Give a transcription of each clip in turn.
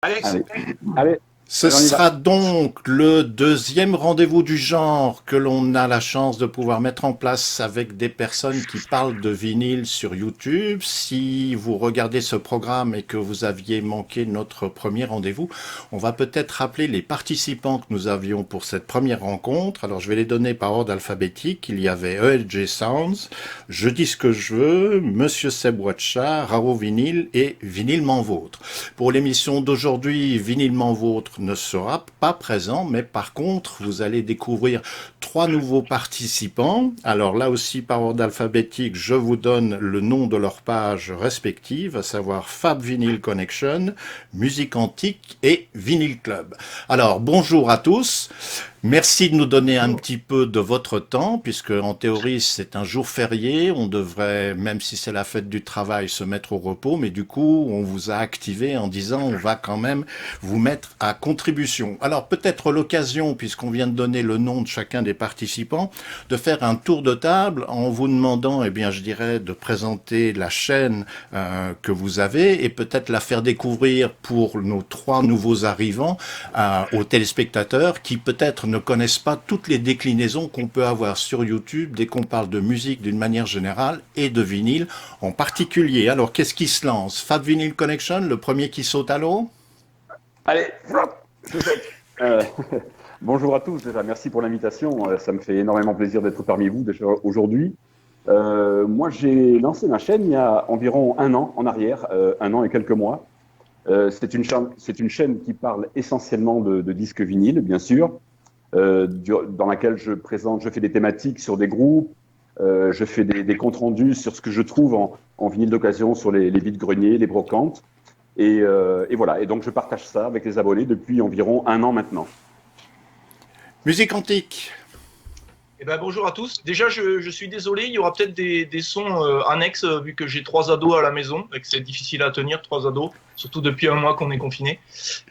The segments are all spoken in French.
Alex, Allez, allez, Ce allez, on y va. sera donc le deuxième rendez-vous du genre que l'on a la chance de pouvoir mettre en place avec des personnes qui parlent de vinyle sur YouTube. Si vous regardez ce programme et que vous aviez manqué notre premier rendez-vous, on va peut-être rappeler les participants que nous avions pour cette première rencontre. Alors je vais les donner par ordre alphabétique. Il y avait ELJ Sounds, Je dis ce que je veux, Monsieur Seb Watcha, Rao Vinyl et Vinylement Vôtre. Pour l'émission d'aujourd'hui, Vinylement Vôtre ne sera pas présent, mais par contre, vous allez découvrir 3 nouveaux participants. Alors là aussi, par ordre alphabétique, je vous donne le nom de leurs pages respectives, à savoir Fab Vinyl Connection, Musique Antique et Vinyl Club. Alors, bonjour à tous. Merci de nous donner un petit peu de votre temps, puisque en théorie c'est un jour férié, on devrait, même si c'est la fête du travail, se mettre au repos, mais du coup on vous a activé en disant on va quand même vous mettre à contribution. Alors peut-être l'occasion, puisqu'on vient de donner le nom de chacun des participants, de faire un tour de table en vous demandant, eh bien je dirais, de présenter la chaîne que vous avez et peut-être la faire découvrir pour nos 3 nouveaux arrivants aux téléspectateurs qui peut-être ne connaissent pas toutes les déclinaisons qu'on peut avoir sur YouTube dès qu'on parle de musique d'une manière générale et de vinyle en particulier. Alors, qu'est-ce qui se lance? Fab Vinyl Connection, le premier qui saute à l'eau? Allez, je saute. Bonjour à tous, déjà, merci pour l'invitation. Ça me fait énormément plaisir d'être parmi vous déjà aujourd'hui. Moi, j'ai lancé ma chaîne il y a environ un an en arrière, un an et quelques mois. C'est une chaîne qui parle essentiellement de disques vinyles, bien sûr, dans laquelle je fais des thématiques sur des groupes, je fais des comptes rendus sur ce que je trouve en vinyle d'occasion sur les vides-greniers, les brocantes. Et voilà, et donc je partage ça avec les abonnés depuis environ un an maintenant. Musique Antique. eh ben, bonjour à tous. Déjà, je suis désolé, il y aura peut-être des sons annexes vu que j'ai 3 ados à la maison et que c'est difficile à tenir, 3 ados, surtout depuis un mois qu'on est confiné.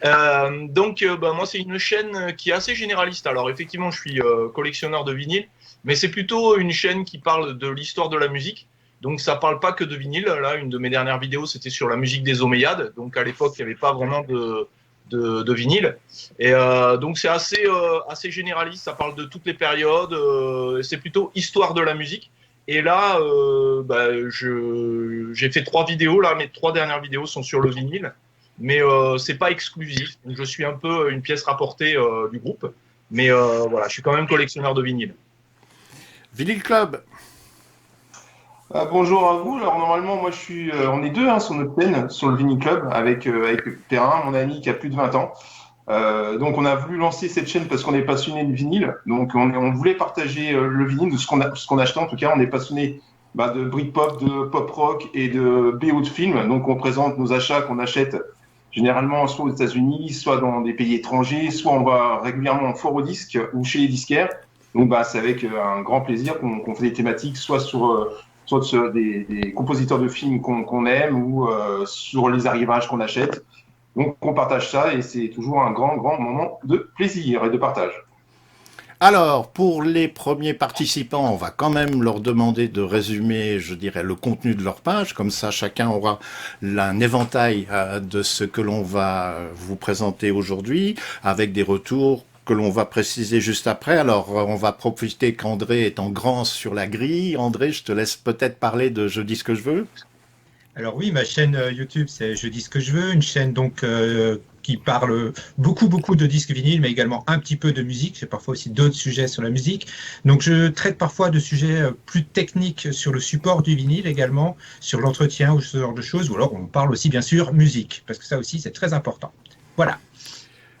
Moi, c'est une chaîne qui est assez généraliste. Alors, effectivement, je suis collectionneur de vinyle, mais c'est plutôt une chaîne qui parle de l'histoire de la musique. Donc, ça parle pas que de vinyle. Là, une de mes dernières vidéos, c'était sur la musique des Omeyyades. Donc, à l'époque, il n'y avait pas vraiment de vinyle. Et donc c'est assez généraliste, ça parle de toutes les périodes, c'est plutôt histoire de la musique. Et là, j'ai fait 3 vidéos, là, mes 3 dernières vidéos sont sur le vinyle, mais c'est pas exclusif. Donc je suis un peu une pièce rapportée du groupe, mais voilà, je suis quand même collectionneur de vinyle. Vinyl Club. Bonjour à vous. Alors normalement, moi je suis, on est deux sur notre chaîne, sur le Vini Club, avec Perrin, mon ami qui a plus de 20 ans. Donc on a voulu lancer cette chaîne parce qu'on est passionné de vinyle. Donc on voulait partager le vinyle, de ce qu'on achetait en tout cas. On est passionné de Britpop, de pop rock et de BO de film. Donc on présente nos achats qu'on achète généralement soit aux États-Unis, soit dans des pays étrangers, soit on va régulièrement en foire aux disques ou chez les disquaires. Donc c'est avec un grand plaisir qu'on fait des thématiques, soit sur des compositeurs de films qu'on aime ou sur les arrivages qu'on achète. Donc, on partage ça et c'est toujours un grand, grand moment de plaisir et de partage. Alors, pour les premiers participants, on va quand même leur demander de résumer, je dirais, le contenu de leur page. Comme ça, chacun aura un éventail de ce que l'on va vous présenter aujourd'hui, avec des retours que l'on va préciser juste après. Alors, on va profiter qu'André est en grand sur la grille. André, je te laisse peut-être parler de Je dis ce que je veux. Alors oui, ma chaîne YouTube, c'est Je dis ce que je veux, une chaîne donc qui parle beaucoup de disques vinyles, mais également un petit peu de musique. J'ai parfois aussi d'autres sujets sur la musique. Donc je traite parfois de sujets plus techniques sur le support du vinyle également, sur l'entretien ou ce genre de choses. Ou alors on parle aussi bien sûr musique, parce que ça aussi c'est très important. Voilà.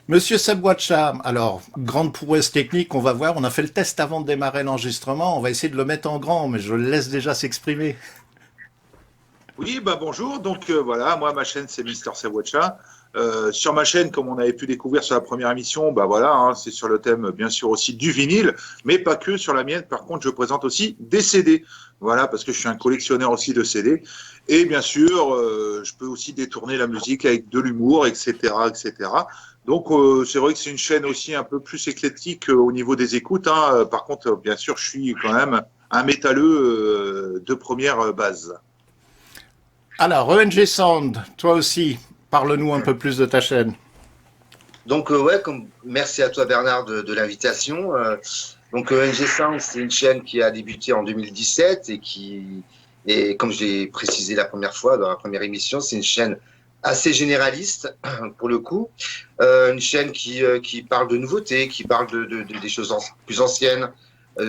Monsieur Sabouacha, alors, grande prouesse technique, on va voir. On a fait le test avant de démarrer l'enregistrement. On va essayer de le mettre en grand, mais je le laisse déjà s'exprimer. Oui, bonjour. Donc voilà, moi ma chaîne c'est Mister Sawatcha. Sur ma chaîne, comme on avait pu découvrir sur la première émission, c'est sur le thème bien sûr aussi du vinyle, mais pas que sur la mienne. Par contre, je présente aussi des CD. Voilà, parce que je suis un collectionneur aussi de CD. Et bien sûr, je peux aussi détourner la musique avec de l'humour, etc., etc. Donc c'est vrai que c'est une chaîne aussi un peu plus éclectique au niveau des écoutes. Par contre, bien sûr, je suis quand même un métalleux de première base. Alors, ENG Sound, toi aussi, parle-nous un peu plus de ta chaîne. Donc, merci à toi Bernard de l'invitation. Donc, NG Sound, c'est une chaîne qui a débuté en 2017 et comme je l'ai précisé la première fois dans la première émission, c'est une chaîne assez généraliste pour le coup. Une chaîne qui parle de nouveautés, qui parle des choses plus anciennes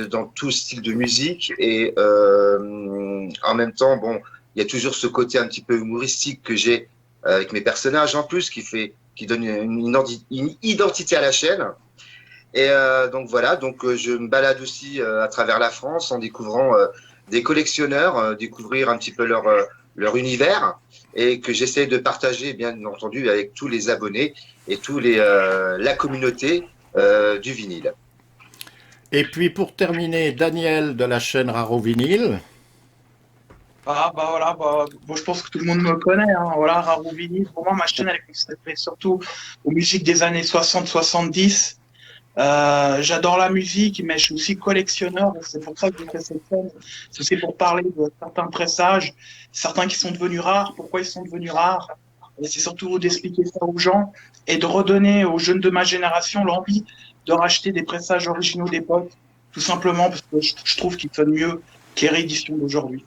dans tout style de musique et en même temps, bon, il y a toujours ce côté un petit peu humoristique que j'ai avec mes personnages en plus qui donne une identité à la chaîne. Et donc voilà, je me balade aussi à travers la France en découvrant des collectionneurs, découvrir un petit peu leur univers et que j'essaie de partager bien entendu avec tous les abonnés et la communauté du vinyle. Et puis pour terminer, Daniel de la chaîne Raro Vinyl. Bon, je pense que tout le monde me connaît, hein. Voilà, Raro Vinyl. Pour moi, ma chaîne, elle est consacrée surtout aux musiques des années 60-70. J'adore la musique, mais je suis aussi collectionneur. C'est pour ça que j'ai fait cette chaîne. C'est aussi pour parler de certains pressages, certains qui sont devenus rares, pourquoi ils sont devenus rares. Et c'est surtout d'expliquer ça aux gens et de redonner aux jeunes de ma génération l'envie de racheter des pressages originaux d'époque, tout simplement parce que je trouve qu'ils sonnent mieux que les rééditions d'aujourd'hui.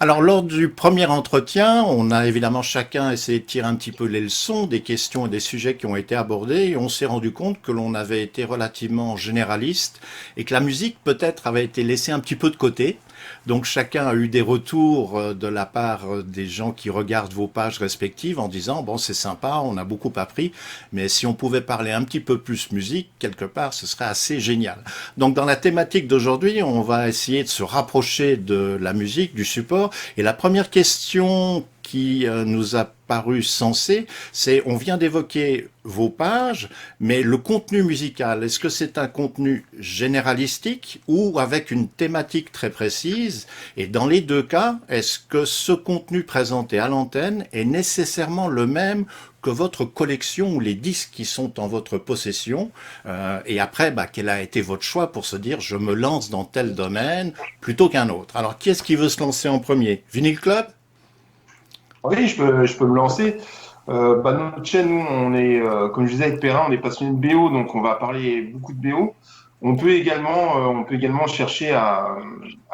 Alors, lors du premier entretien, on a évidemment chacun essayé de tirer un petit peu les leçons des questions et des sujets qui ont été abordés et on s'est rendu compte que l'on avait été relativement généraliste et que la musique peut-être avait été laissée un petit peu de côté. Donc chacun a eu des retours de la part des gens qui regardent vos pages respectives en disant bon c'est sympa, on a beaucoup appris, mais si on pouvait parler un petit peu plus musique, quelque part ce serait assez génial. Donc dans la thématique d'aujourd'hui, on va essayer de se rapprocher de la musique, du support, et la première question qui nous a paru sensée, c'est on vient d'évoquer vos pages, mais le contenu musical, est-ce que c'est un contenu généralistique ou avec une thématique très précise? Et dans les deux cas, est-ce que ce contenu présenté à l'antenne est nécessairement le même que votre collection ou les disques qui sont en votre possession? Et après, quel a été votre choix pour se dire je me lance dans tel domaine plutôt qu'un autre? Alors, qui est-ce qui veut se lancer en premier? Vinyl Club? Oui, je peux me lancer. Notre chaîne, nous, on est, comme je disais avec Perrin, on est passionné de BO, donc on va parler beaucoup de BO. On peut également chercher à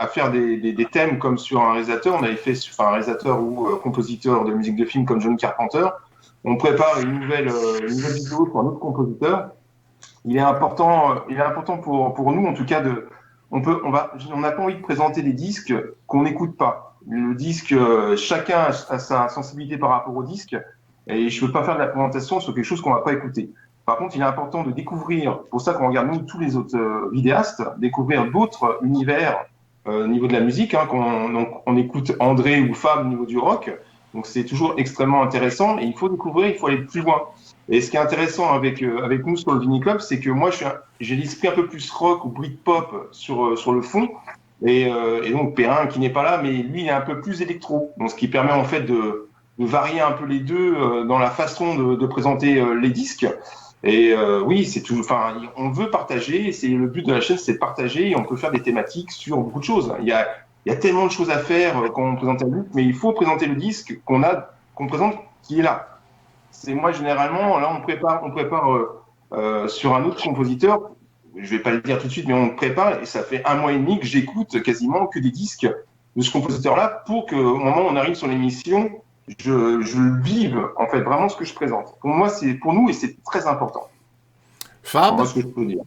faire des thèmes comme sur un réalisateur. On avait fait sur un réalisateur ou compositeur de musique de film comme John Carpenter. On prépare une nouvelle vidéo pour un autre compositeur. Il est important pour nous, en tout cas, on n'a pas envie de présenter des disques qu'on n'écoute pas. Le disque, chacun a sa sensibilité par rapport au disque, et je ne veux pas faire de la présentation sur quelque chose qu'on ne va pas écouter. Par contre, il est important de découvrir, pour ça qu'on regarde nous tous les autres vidéastes, découvrir d'autres univers au niveau de la musique. On écoute André ou Fab au niveau du rock, donc c'est toujours extrêmement intéressant, et il faut découvrir, il faut aller plus loin. Et ce qui est intéressant avec nous sur le Vinyl Club, c'est que moi, j'ai l'esprit un peu plus rock ou Britpop sur le fond. Et donc Perrin qui n'est pas là, mais lui il est un peu plus électro, donc ce qui permet en fait de varier un peu les deux dans la façon de présenter les disques. Et oui, c'est tout. Enfin, on veut partager. C'est le but de la chaîne, c'est de partager. Et on peut faire des thématiques sur beaucoup de choses. Il y a tellement de choses à faire quand on présente un disque, mais il faut présenter le disque qu'on présente qui est là. C'est moi généralement là on prépare sur un autre compositeur. Je vais pas le dire tout de suite, mais on prépare et ça fait 1 mois et demi que j'écoute quasiment que des disques de ce compositeur-là pour qu'au moment où on arrive sur l'émission, je vive en fait vraiment ce que je présente. Pour moi, c'est pour nous et c'est très important. Fab, ce que je peux dire.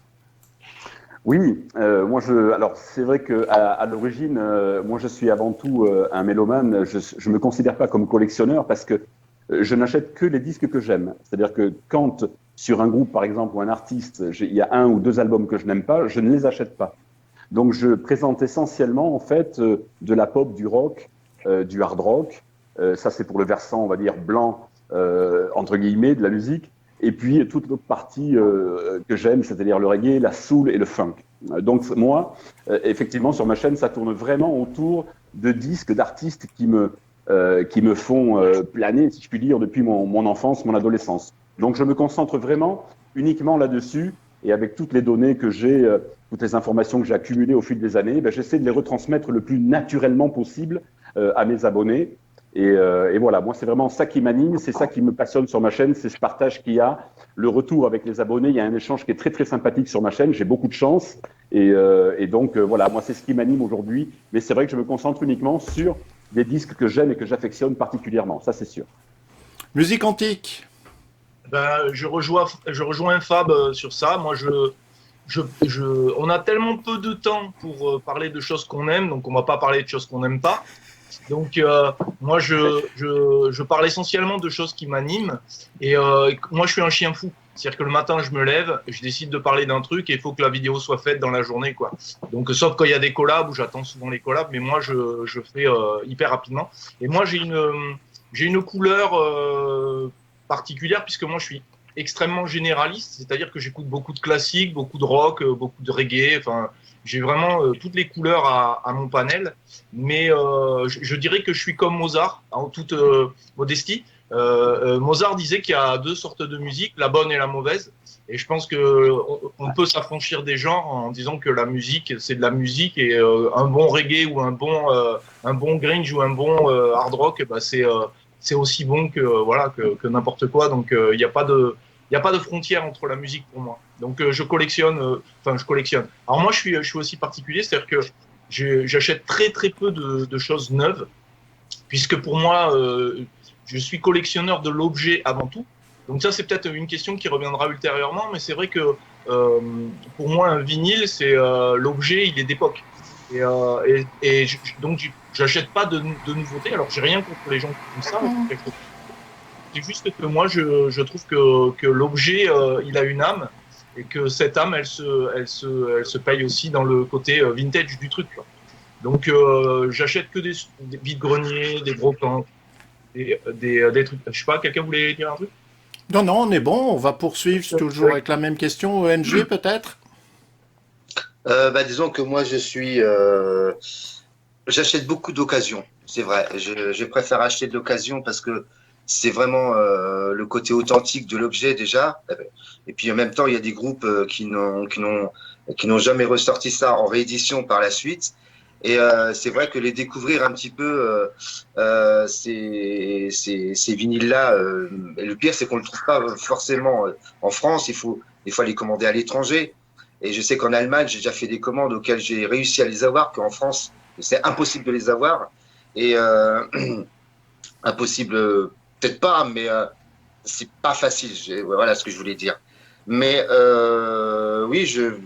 Oui, alors c'est vrai que à l'origine, moi je suis avant tout un mélomane. Je me considère pas comme collectionneur parce que je n'achète que les disques que j'aime. C'est-à-dire que quand sur un groupe, par exemple, ou un artiste, il y a 1 ou 2 albums que je n'aime pas, je ne les achète pas. Donc je présente essentiellement en fait de la pop, du rock, du hard rock. Ça c'est pour le versant, on va dire blanc entre guillemets de la musique. Et puis toute l'autre partie que j'aime, c'est-à-dire le reggae, la soul et le funk. Donc moi, effectivement, sur ma chaîne, ça tourne vraiment autour de disques, d'artistes qui me font planer, si je puis dire, depuis mon enfance, mon adolescence. Donc je me concentre vraiment uniquement là-dessus, et avec toutes les données que j'ai, toutes les informations que j'ai accumulées au fil des années, j'essaie de les retransmettre le plus naturellement possible à mes abonnés. Et voilà, moi, c'est vraiment ça qui m'anime, c'est ça qui me passionne sur ma chaîne, c'est ce partage qu'il y a, le retour avec les abonnés. Il y a un échange qui est très, très sympathique sur ma chaîne. J'ai beaucoup de chance. Et donc, voilà, moi, c'est ce qui m'anime aujourd'hui. Mais c'est vrai que je me concentre uniquement sur des disques que j'aime et que j'affectionne particulièrement. Ça, c'est sûr. Musique antique. Ben, je rejoins Fab sur ça. Moi, on a tellement peu de temps pour parler de choses qu'on aime, donc on va pas parler de choses qu'on n'aime pas. Donc, moi, je parle essentiellement de choses qui m'animent. Et moi, je suis un chien fou. C'est-à-dire que le matin, je me lève, je décide de parler d'un truc et il faut que la vidéo soit faite dans la journée, quoi. Donc, sauf quand il y a des collabs où j'attends souvent les collabs, mais moi, je fais hyper rapidement. Et moi, j'ai une couleur particulière puisque moi, je suis extrêmement généraliste, c'est-à-dire que j'écoute beaucoup de classiques, beaucoup de rock, beaucoup de reggae, enfin, j'ai vraiment toutes les couleurs à mon panel, mais je dirais que je suis comme Mozart, en toute modestie. Mozart disait qu'il y a deux sortes de musique, la bonne et la mauvaise, et je pense qu'on peut s'affranchir des genres en disant que la musique, c'est de la musique, et un bon reggae ou un bon grunge ou un bon hard rock, bah, c'est aussi bon que n'importe quoi, donc il n'y a pas de frontière entre la musique pour moi. Donc je collectionne. Alors moi je suis aussi particulier, c'est-à-dire que j'achète très très peu de choses neuves, puisque pour moi je suis collectionneur de l'objet avant tout. Donc ça c'est peut-être une question qui reviendra ultérieurement, mais c'est vrai que pour moi un vinyle c'est l'objet, il est d'époque. Donc j'achète pas de nouveautés. Alors j'ai rien contre les gens qui font ça. C'est juste que moi, je trouve que l'objet, il a une âme et que cette âme, elle se paye aussi dans le côté vintage du truc, quoi. Donc, j'achète que des vides-greniers, des brocantes, des trucs. Je sais pas, quelqu'un voulait dire un truc? Non, on est bon. On va poursuivre toujours avec la même question. ONG, peut-être? Disons que moi, j'achète beaucoup d'occasions. C'est vrai. Je préfère acheter de l'occasion parce que c'est vraiment le côté authentique de l'objet déjà. Et puis en même temps, il y a des groupes qui n'ont jamais ressorti ça en réédition par la suite. Et c'est vrai que les découvrir un petit peu ces vinyles-là. Et le pire, c'est qu'on ne le trouve pas forcément en France. Il faut des fois les commander à l'étranger. Et je sais qu'en Allemagne, j'ai déjà fait des commandes auxquelles j'ai réussi à les avoir, qu'en France, c'est impossible de les avoir. Et impossible. Peut-être pas, mais c'est pas facile. Voilà ce que je voulais dire. Mais oui, je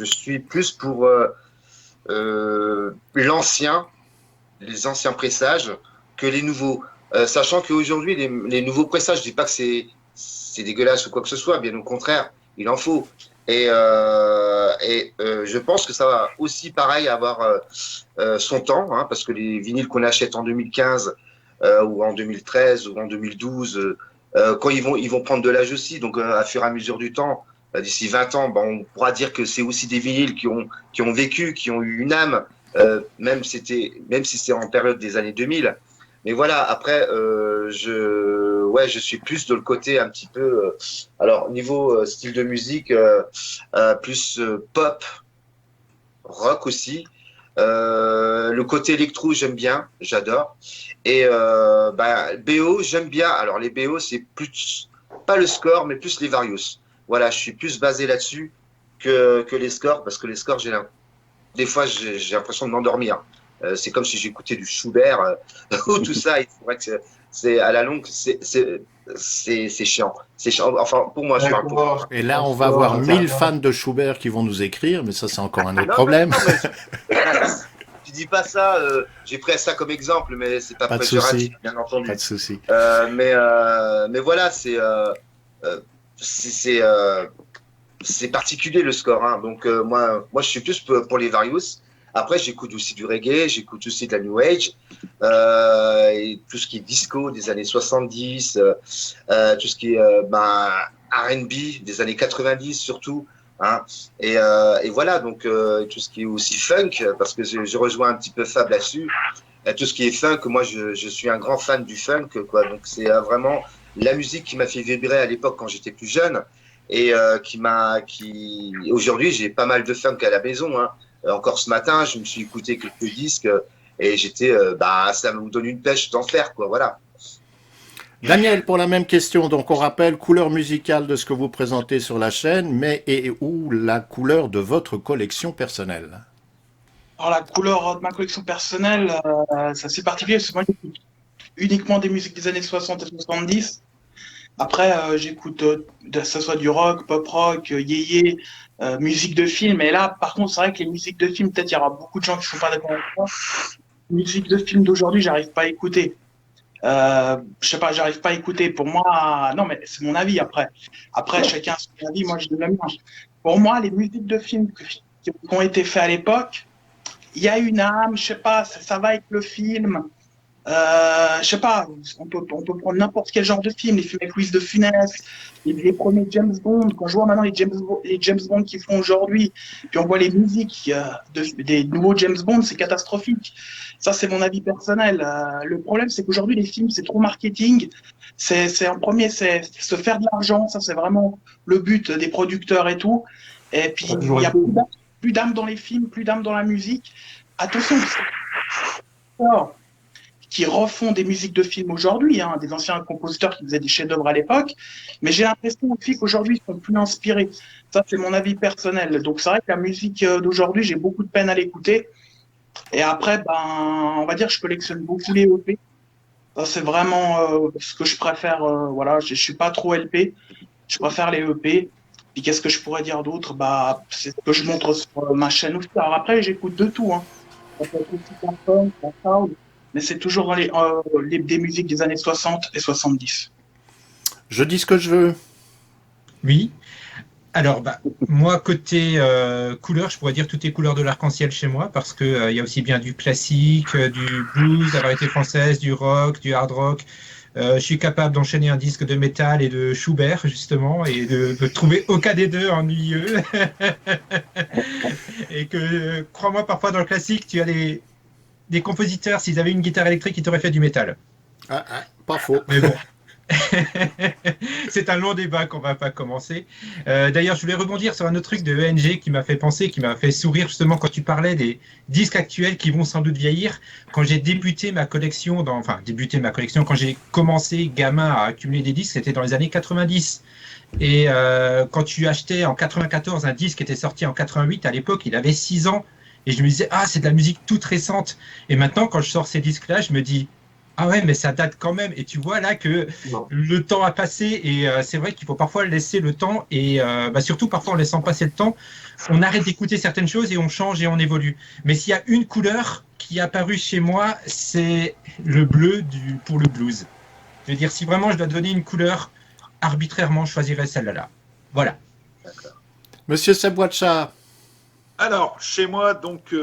suis plus pour les anciens pressages que les nouveaux. Sachant qu'aujourd'hui, les nouveaux pressages, je dis pas que c'est dégueulasse ou quoi que ce soit, bien au contraire, il en faut. Et je pense que ça va aussi pareil avoir son temps, hein, parce que les vinyles qu'on achète en 2015 ou en 2013 ou en 2012, quand ils vont prendre de l'âge aussi, donc à fur et à mesure du temps, d'ici 20 ans, on pourra dire que c'est aussi des vinyles qui ont vécu, qui ont eu une âme, même si c'est en période des années 2000. Mais voilà, après, je suis plus de le côté un petit peu, alors niveau style de musique, plus pop, rock aussi. Le côté électro, j'aime bien, j'adore. Et BO, j'aime bien. Alors les BO, c'est plus pas le score, mais plus les Various. Voilà, je suis plus basé là-dessus que les scores, parce que les scores, des fois, j'ai l'impression de m'endormir. C'est comme si j'écoutais du Schubert ou tout ça. Il faudrait que c'est à la longue, c'est chiant. C'est chiant. Enfin, pour moi, je parle pour moi. Et là, on va avoir 1000 fans de Schubert qui vont nous écrire, mais ça, c'est encore un autre problème. Je dis pas ça. J'ai pris ça comme exemple, mais c'est pas péjoratif, bien entendu. Pas de souci. Mais voilà, c'est particulier le score, hein. Donc moi, je suis plus pour les Various. Après, j'écoute aussi du reggae, j'écoute aussi de la New Age, et tout ce qui est disco des années 70, tout ce qui est R&B des années 90 surtout, hein. Et voilà, donc tout ce qui est aussi funk, parce que je rejoins un petit peu Fab là-dessus. Tout ce qui est funk, moi je suis un grand fan du funk, quoi. Donc c'est vraiment la musique qui m'a fait vibrer à l'époque quand j'étais plus jeune, et aujourd'hui j'ai pas mal de funk à la maison, hein. Encore ce matin, je me suis écouté quelques disques Et ça me donne une pêche d'en faire, quoi, voilà. Daniel, pour la même question, donc on rappelle couleur musicale de ce que vous présentez sur la chaîne, mais ou la couleur de votre collection personnelle? Alors, la couleur de ma collection personnelle, c'est assez particulier, parce que moi, j'écoute uniquement des musiques des années 60 et 70. Après, j'écoute, que ce soit du rock, pop rock, yéyé, musique de film. Et là, par contre, c'est vrai que les musiques de film, peut-être il y aura beaucoup de gens qui ne sont pas d'accord avec moi. Musique de film d'aujourd'hui, j'arrive pas à écouter. Je sais pas, j'arrive pas à écouter. Pour moi, non, mais c'est mon avis après. Après, chacun a son avis, moi je donne le mien. Pour moi, les musiques de films qui ont été faites à l'époque, il y a une âme, je sais pas, ça va avec le film. Je sais pas, on peut prendre n'importe quel genre de film, les films avec Louis de Funès, les premiers James Bond. Quand je vois maintenant les James Bond qu'ils font aujourd'hui, puis on voit les musiques des nouveaux James Bond, c'est catastrophique. Ça, c'est mon avis personnel. Le problème, c'est qu'aujourd'hui, les films, c'est trop marketing. En premier, c'est se faire de l'argent. Ça, c'est vraiment le but des producteurs et tout. Et puis, il y a plus d'âme dans les films, plus d'âme dans la musique. Attention, qui refont des musiques de films aujourd'hui, hein, des anciens compositeurs qui faisaient des chefs-d'œuvre à l'époque, mais j'ai l'impression aussi qu'aujourd'hui, ils sont plus inspirés. Ça, c'est mon avis personnel. Donc, c'est vrai que la musique d'aujourd'hui, j'ai beaucoup de peine à l'écouter. Et après, on va dire que je collectionne beaucoup les EP. Ça, c'est vraiment ce que je préfère. Voilà, je suis pas trop LP. Je préfère les EP. Puis, qu'est-ce que je pourrais dire d'autre? C'est ce que je montre sur ma chaîne aussi. Alors après, j'écoute de tout, hein. Ça peut être aussi un funk, un sound, mais c'est toujours dans des musiques des années 60 et 70. Je dis ce que je veux. Oui. Alors, moi, côté couleur, je pourrais dire toutes les couleurs de l'arc-en-ciel chez moi, parce que y a aussi bien du classique, du blues, la variété française, du rock, du hard rock. Je suis capable d'enchaîner un disque de métal et de Schubert, justement, et de trouver aucun des deux ennuyeux. Et que, crois-moi, parfois dans le classique, tu as des compositeurs, s'ils avaient une guitare électrique, ils t'auraient fait du métal. Pas faux. Mais bon. C'est un long débat qu'on va pas commencer. D'ailleurs, je voulais rebondir sur un autre truc de ENG qui m'a fait penser, qui m'a fait sourire justement quand tu parlais des disques actuels qui vont sans doute vieillir. Quand j'ai débuté ma collection, quand j'ai commencé gamin à accumuler des disques, c'était dans les années 90. Et quand tu achetais en 94 un disque qui était sorti en 88, à l'époque, il avait 6 ans. Et je me disais, c'est de la musique toute récente. Et maintenant, quand je sors ces disques-là, je me dis, ah ouais, mais ça date quand même. Et tu vois là que le temps a passé et c'est vrai qu'il faut parfois laisser le temps et surtout parfois en laissant passer le temps, on arrête d'écouter certaines choses et on change et on évolue. Mais s'il y a une couleur qui est apparue chez moi, c'est le bleu pour le blues. Je veux dire, si vraiment je dois donner une couleur, arbitrairement, je choisirais celle-là. Voilà. Monsieur Sebwacha. Alors, chez moi, donc,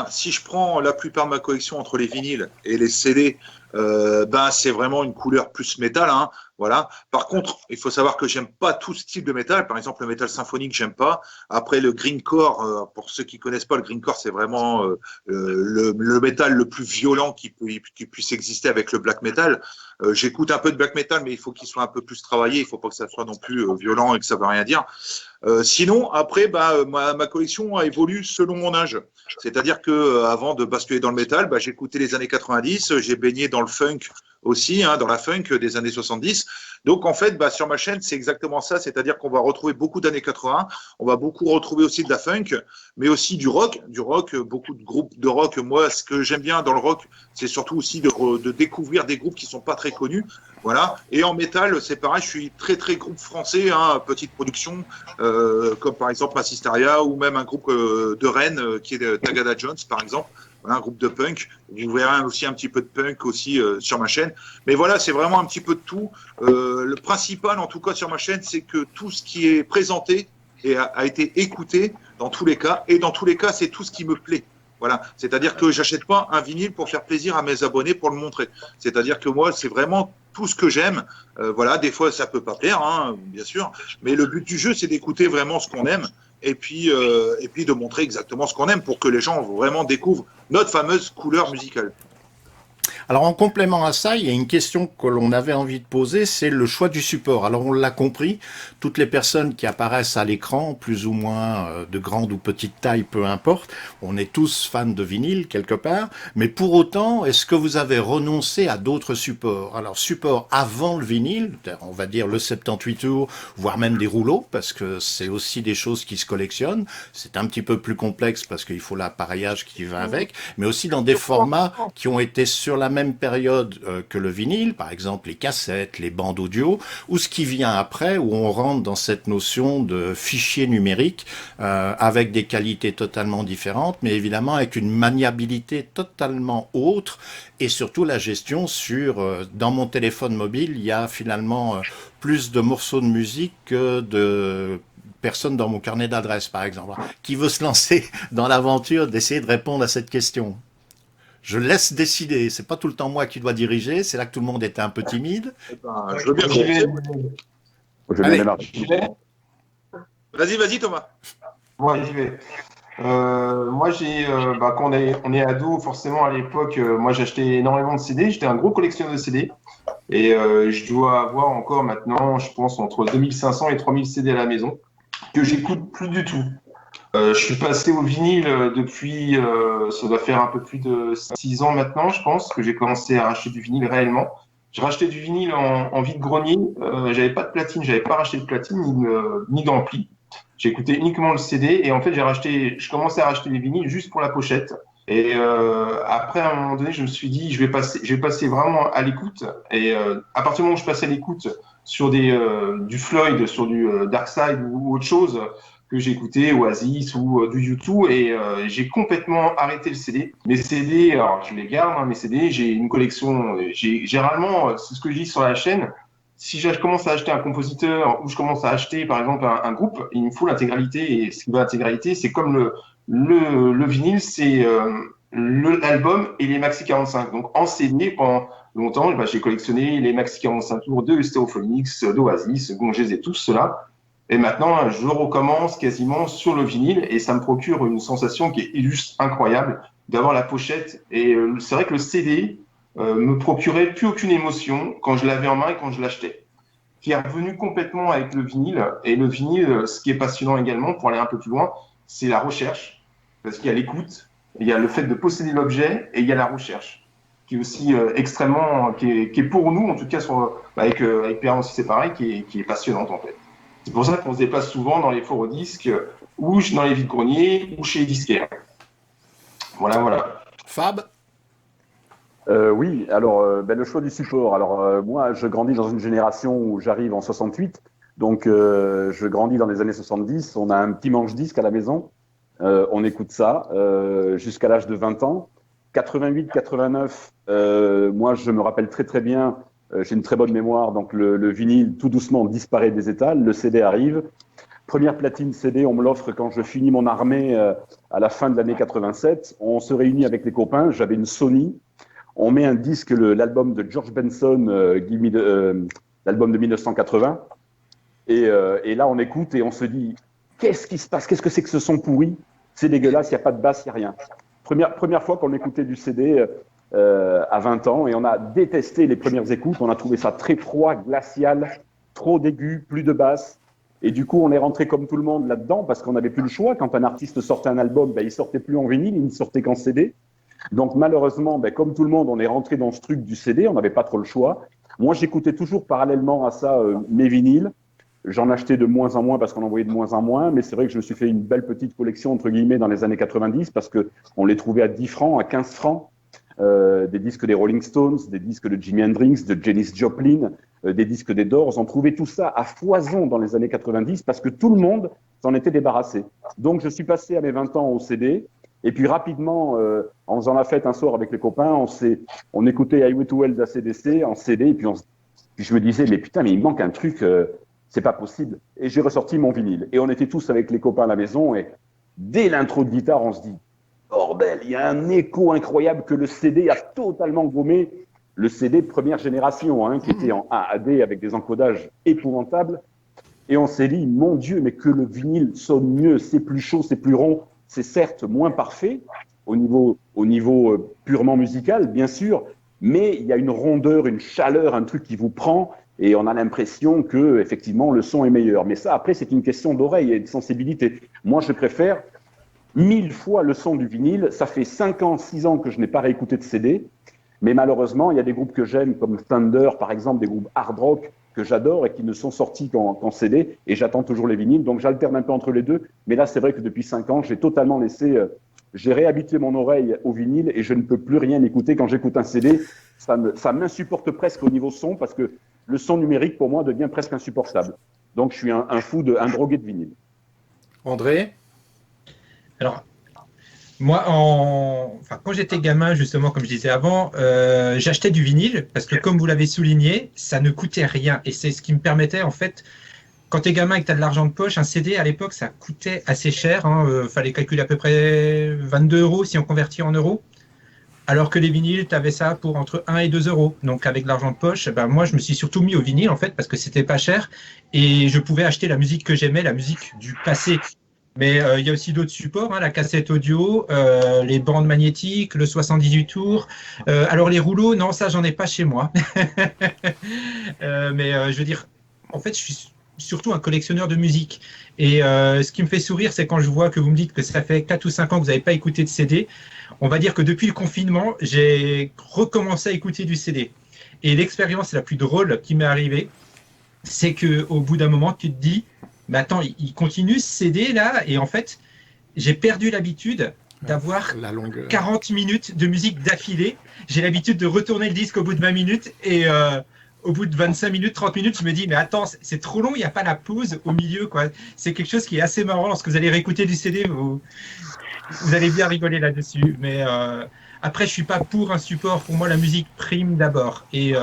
si je prends la plupart de ma collection entre les vinyles et les CD, c'est vraiment une couleur plus métal, hein, voilà. Par contre, il faut savoir que j'aime pas tout style de métal. Par exemple, le métal symphonique, j'aime pas. Après, le grindcore, pour ceux qui connaissent pas, le grindcore, c'est vraiment le métal le plus violent qui puisse exister avec le black metal. J'écoute un peu de black metal, mais il faut qu'il soit un peu plus travaillé. Il faut pas que ça soit non plus violent et que ça veut rien dire. Sinon, après, ma collection a évolué selon mon âge. C'est-à-dire que avant de basculer dans le métal, j'écoutais les années 90, j'ai baigné dans le funk aussi, hein, dans la funk des années 70. Donc, en fait, sur ma chaîne, c'est exactement ça. C'est-à-dire qu'on va retrouver beaucoup d'années 80. On va beaucoup retrouver aussi de la funk, mais aussi du rock. Beaucoup de groupes de rock. Moi, ce que j'aime bien dans le rock, c'est surtout aussi de découvrir des groupes qui sont pas très connus. Voilà. Et en métal, c'est pareil. Je suis très, très groupe français, hein, petite production, comme par exemple Massisteria ou même un groupe de Rennes qui est Tagada Jones, par exemple. Voilà, un groupe de punk. Vous verrez aussi un petit peu de punk aussi sur ma chaîne. Mais voilà, c'est vraiment un petit peu de tout. Le principal, en tout cas, sur ma chaîne, c'est que tout ce qui est présenté a été écouté dans tous les cas. Et dans tous les cas, c'est tout ce qui me plaît. Voilà. C'est-à-dire que j'achète pas un vinyle pour faire plaisir à mes abonnés pour le montrer. C'est-à-dire que moi, c'est vraiment tout ce que j'aime. Voilà, des fois, ça peut pas plaire, hein, bien sûr. Mais le but du jeu, c'est d'écouter vraiment ce qu'on aime. Et puis de montrer exactement ce qu'on aime pour que les gens vraiment découvrent notre fameuse couleur musicale. Alors en complément à ça, il y a une question que l'on avait envie de poser, c'est le choix du support. Alors on l'a compris, toutes les personnes qui apparaissent à l'écran, plus ou moins de grande ou petite taille, peu importe, on est tous fans de vinyle quelque part, mais pour autant, est-ce que vous avez renoncé à d'autres supports? Alors support avant le vinyle, on va dire le 78 tours, voire même des rouleaux, parce que c'est aussi des choses qui se collectionnent. C'est un petit peu plus complexe parce qu'il faut l'appareillage qui va avec, mais aussi dans des formats qui ont été sur la même période que le vinyle, par exemple les cassettes, les bandes audio, ou ce qui vient après, où on rentre dans cette notion de fichier numérique avec des qualités totalement différentes, mais évidemment avec une maniabilité totalement autre, et surtout la gestion sur, dans mon téléphone mobile, il y a finalement plus de morceaux de musique que de personnes dans mon carnet d'adresses, par exemple. Qui veut se lancer dans l'aventure d'essayer de répondre à cette question? Je laisse décider. C'est pas tout le temps moi qui dois diriger. C'est là que tout le monde était un peu timide. Je veux bien J'y vais. Vas-y, Thomas. Ouais, j'y vais. Moi, quand on est ado, forcément, à l'époque, moi, j'achetais énormément de CD. J'étais un gros collectionneur de CD. Et je dois avoir encore maintenant, je pense, entre 2500 et 3000 CD à la maison, que j'écoute plus du tout. Je suis passé au vinyle depuis, ça doit faire un peu plus de 6 ans maintenant, je pense, que j'ai commencé à racheter du vinyle réellement. J'ai racheté du vinyle en vide-grenier. J'avais pas de platine, j'avais pas racheté de platine ni d'ampli. J'écoutais uniquement le CD et en fait, je commençais à racheter des vinyles juste pour la pochette. Et après, à un moment donné, je me suis dit, je vais passer vraiment à l'écoute. Et à partir du moment où je passais à l'écoute sur du Floyd, sur du Dark Side ou autre chose que j'écoutais, Oasis ou du U2, et j'ai complètement arrêté le CD. Mes CD, alors je les garde, hein, mes CD, j'ai une collection. Généralement, c'est ce que je dis sur la chaîne. Si je commence à acheter un compositeur ou je commence à acheter, par exemple, un groupe, il me faut l'intégralité. Et ce qui va l'intégralité, c'est comme le vinyle, c'est l'album et les maxi 45. Donc en CD, pendant longtemps, j'ai collectionné les maxi 45 tours de Stereophonics, d'Oasis, bon, je les ai tous ceux-là. Et maintenant, je recommence quasiment sur le vinyle et ça me procure une sensation qui est juste incroyable d'avoir la pochette. Et c'est vrai que le CD me procurait plus aucune émotion quand je l'avais en main et quand je l'achetais. Qui est revenu complètement avec le vinyle. Et le vinyle, ce qui est passionnant également, pour aller un peu plus loin, c'est la recherche. Parce qu'il y a l'écoute, il y a le fait de posséder l'objet et il y a la recherche, qui est aussi extrêmement, qui est pour nous, en tout cas avec Perrin aussi c'est pareil, qui est passionnante en fait. C'est pour ça qu'on se déplace souvent dans les foires disques ou dans les vides-greniers ou chez les disquaires. Voilà. Fab? Oui, alors le choix du support. Alors moi, je grandis dans une génération où j'arrive en 68, donc je grandis dans les années 70. On a un petit manche-disque à la maison. On écoute ça jusqu'à l'âge de 20 ans. 88, 89, moi je me rappelle très très bien, j'ai une très bonne mémoire, donc le vinyle tout doucement disparaît des étals, le CD arrive. Première platine CD, on me l'offre quand je finis mon armée à la fin de l'année 87. On se réunit avec les copains, j'avais une Sony. On met un disque, l'album de George Benson, l'album de 1980. Et là on écoute et on se dit, qu'est-ce qui se passe? Qu'est-ce que c'est que ce son pourri? C'est dégueulasse, il n'y a pas de basse, il n'y a rien. Première fois qu'on écoutait du CD à 20 ans, et on a détesté les premières écoutes. On a trouvé ça très froid, glacial, trop d'aigus, plus de basse. Et du coup, on est rentré comme tout le monde là-dedans parce qu'on n'avait plus le choix. Quand un artiste sortait un album, il ne sortait plus en vinyle, il ne sortait qu'en CD. Donc malheureusement, comme tout le monde, on est rentré dans ce truc du CD. On n'avait pas trop le choix. Moi, j'écoutais toujours parallèlement à ça mes vinyles. J'en achetais de moins en moins parce qu'on en voyait de moins en moins, mais c'est vrai que je me suis fait une belle petite collection, entre guillemets, dans les années 90 parce qu'on les trouvait à 10 francs, à 15 francs. Des disques des Rolling Stones, des disques de Jimi Hendrix, de Janis Joplin, des disques des Doors. On trouvait tout ça à foison dans les années 90 parce que tout le monde s'en était débarrassé. Donc je suis passé à mes 20 ans au CD. Et puis rapidement, en faisant la fête un soir avec les copains, on écoutait Highway to Hell d'ACDC en CD. Et puis je me disais, mais putain, mais il manque un truc... c'est pas possible. Et j'ai ressorti mon vinyle. Et on était tous avec les copains à la maison. Et dès l'intro de guitare, on se dit, bordel, il y a un écho incroyable que le CD a totalement gommé. Le CD de première génération, qui était en AAD avec des encodages épouvantables. Et on s'est dit, mon Dieu, mais que le vinyle sonne mieux, c'est plus chaud, c'est plus rond. C'est certes moins parfait au niveau purement musical, bien sûr, mais il y a une rondeur, une chaleur, un truc qui vous prend, et on a l'impression que effectivement le son est meilleur. Mais ça, après, c'est une question d'oreille et de sensibilité. Moi, je préfère 1000 fois le son du vinyle. Ça fait 5 ans, 6 ans que je n'ai pas réécouté de CD, mais malheureusement, il y a des groupes que j'aime, comme Thunder, par exemple, des groupes hard rock que j'adore et qui ne sont sortis qu'en CD, et j'attends toujours les vinyles, donc j'alterne un peu entre les deux. Mais là, c'est vrai que depuis 5 ans, j'ai totalement laissé... j'ai réhabitué mon oreille au vinyle et je ne peux plus rien écouter quand j'écoute un CD. Ça m'insupporte presque au niveau son, parce que le son numérique, pour moi, devient presque insupportable. Donc, je suis un un drogué de vinyle. André? Alors, moi, quand j'étais gamin, justement, comme je disais avant, j'achetais du vinyle parce que, comme vous l'avez souligné, ça ne coûtait rien. Et c'est ce qui me permettait, en fait, quand tu es gamin et que tu as de l'argent de poche, un CD, à l'époque, ça coûtait assez cher. Fallait calculer à peu près 22 € si on convertit en euros. Alors que les vinyles, tu avais ça pour entre 1 et 2 €. Donc, avec de l'argent de poche, moi, je me suis surtout mis au vinyle, en fait, parce que c'était pas cher. Et je pouvais acheter la musique que j'aimais, la musique du passé. Mais il y a aussi d'autres supports, la cassette audio, les bandes magnétiques, le 78 tours. Alors, les rouleaux, non, ça, j'en ai pas chez moi. Je veux dire, en fait, je suis surtout un collectionneur de musique. Et ce qui me fait sourire, c'est quand je vois que vous me dites que ça fait 4 ou 5 ans que vous n'avez pas écouté de CD. On va dire que depuis le confinement, j'ai recommencé à écouter du CD. Et l'expérience la plus drôle qui m'est arrivée, c'est qu'au bout d'un moment, tu te dis, mais attends, il continue ce CD là, et en fait, j'ai perdu l'habitude d'avoir 40 minutes de musique d'affilée. J'ai l'habitude de retourner le disque au bout de 20 minutes, et au bout de 25 minutes, 30 minutes, je me dis, mais attends, c'est trop long, il n'y a pas la pause au milieu, quoi. C'est quelque chose qui est assez marrant. Lorsque vous allez réécouter du CD, vous allez bien rigoler là-dessus. Mais après, je ne suis pas pour un support. Pour moi, la musique prime d'abord. Et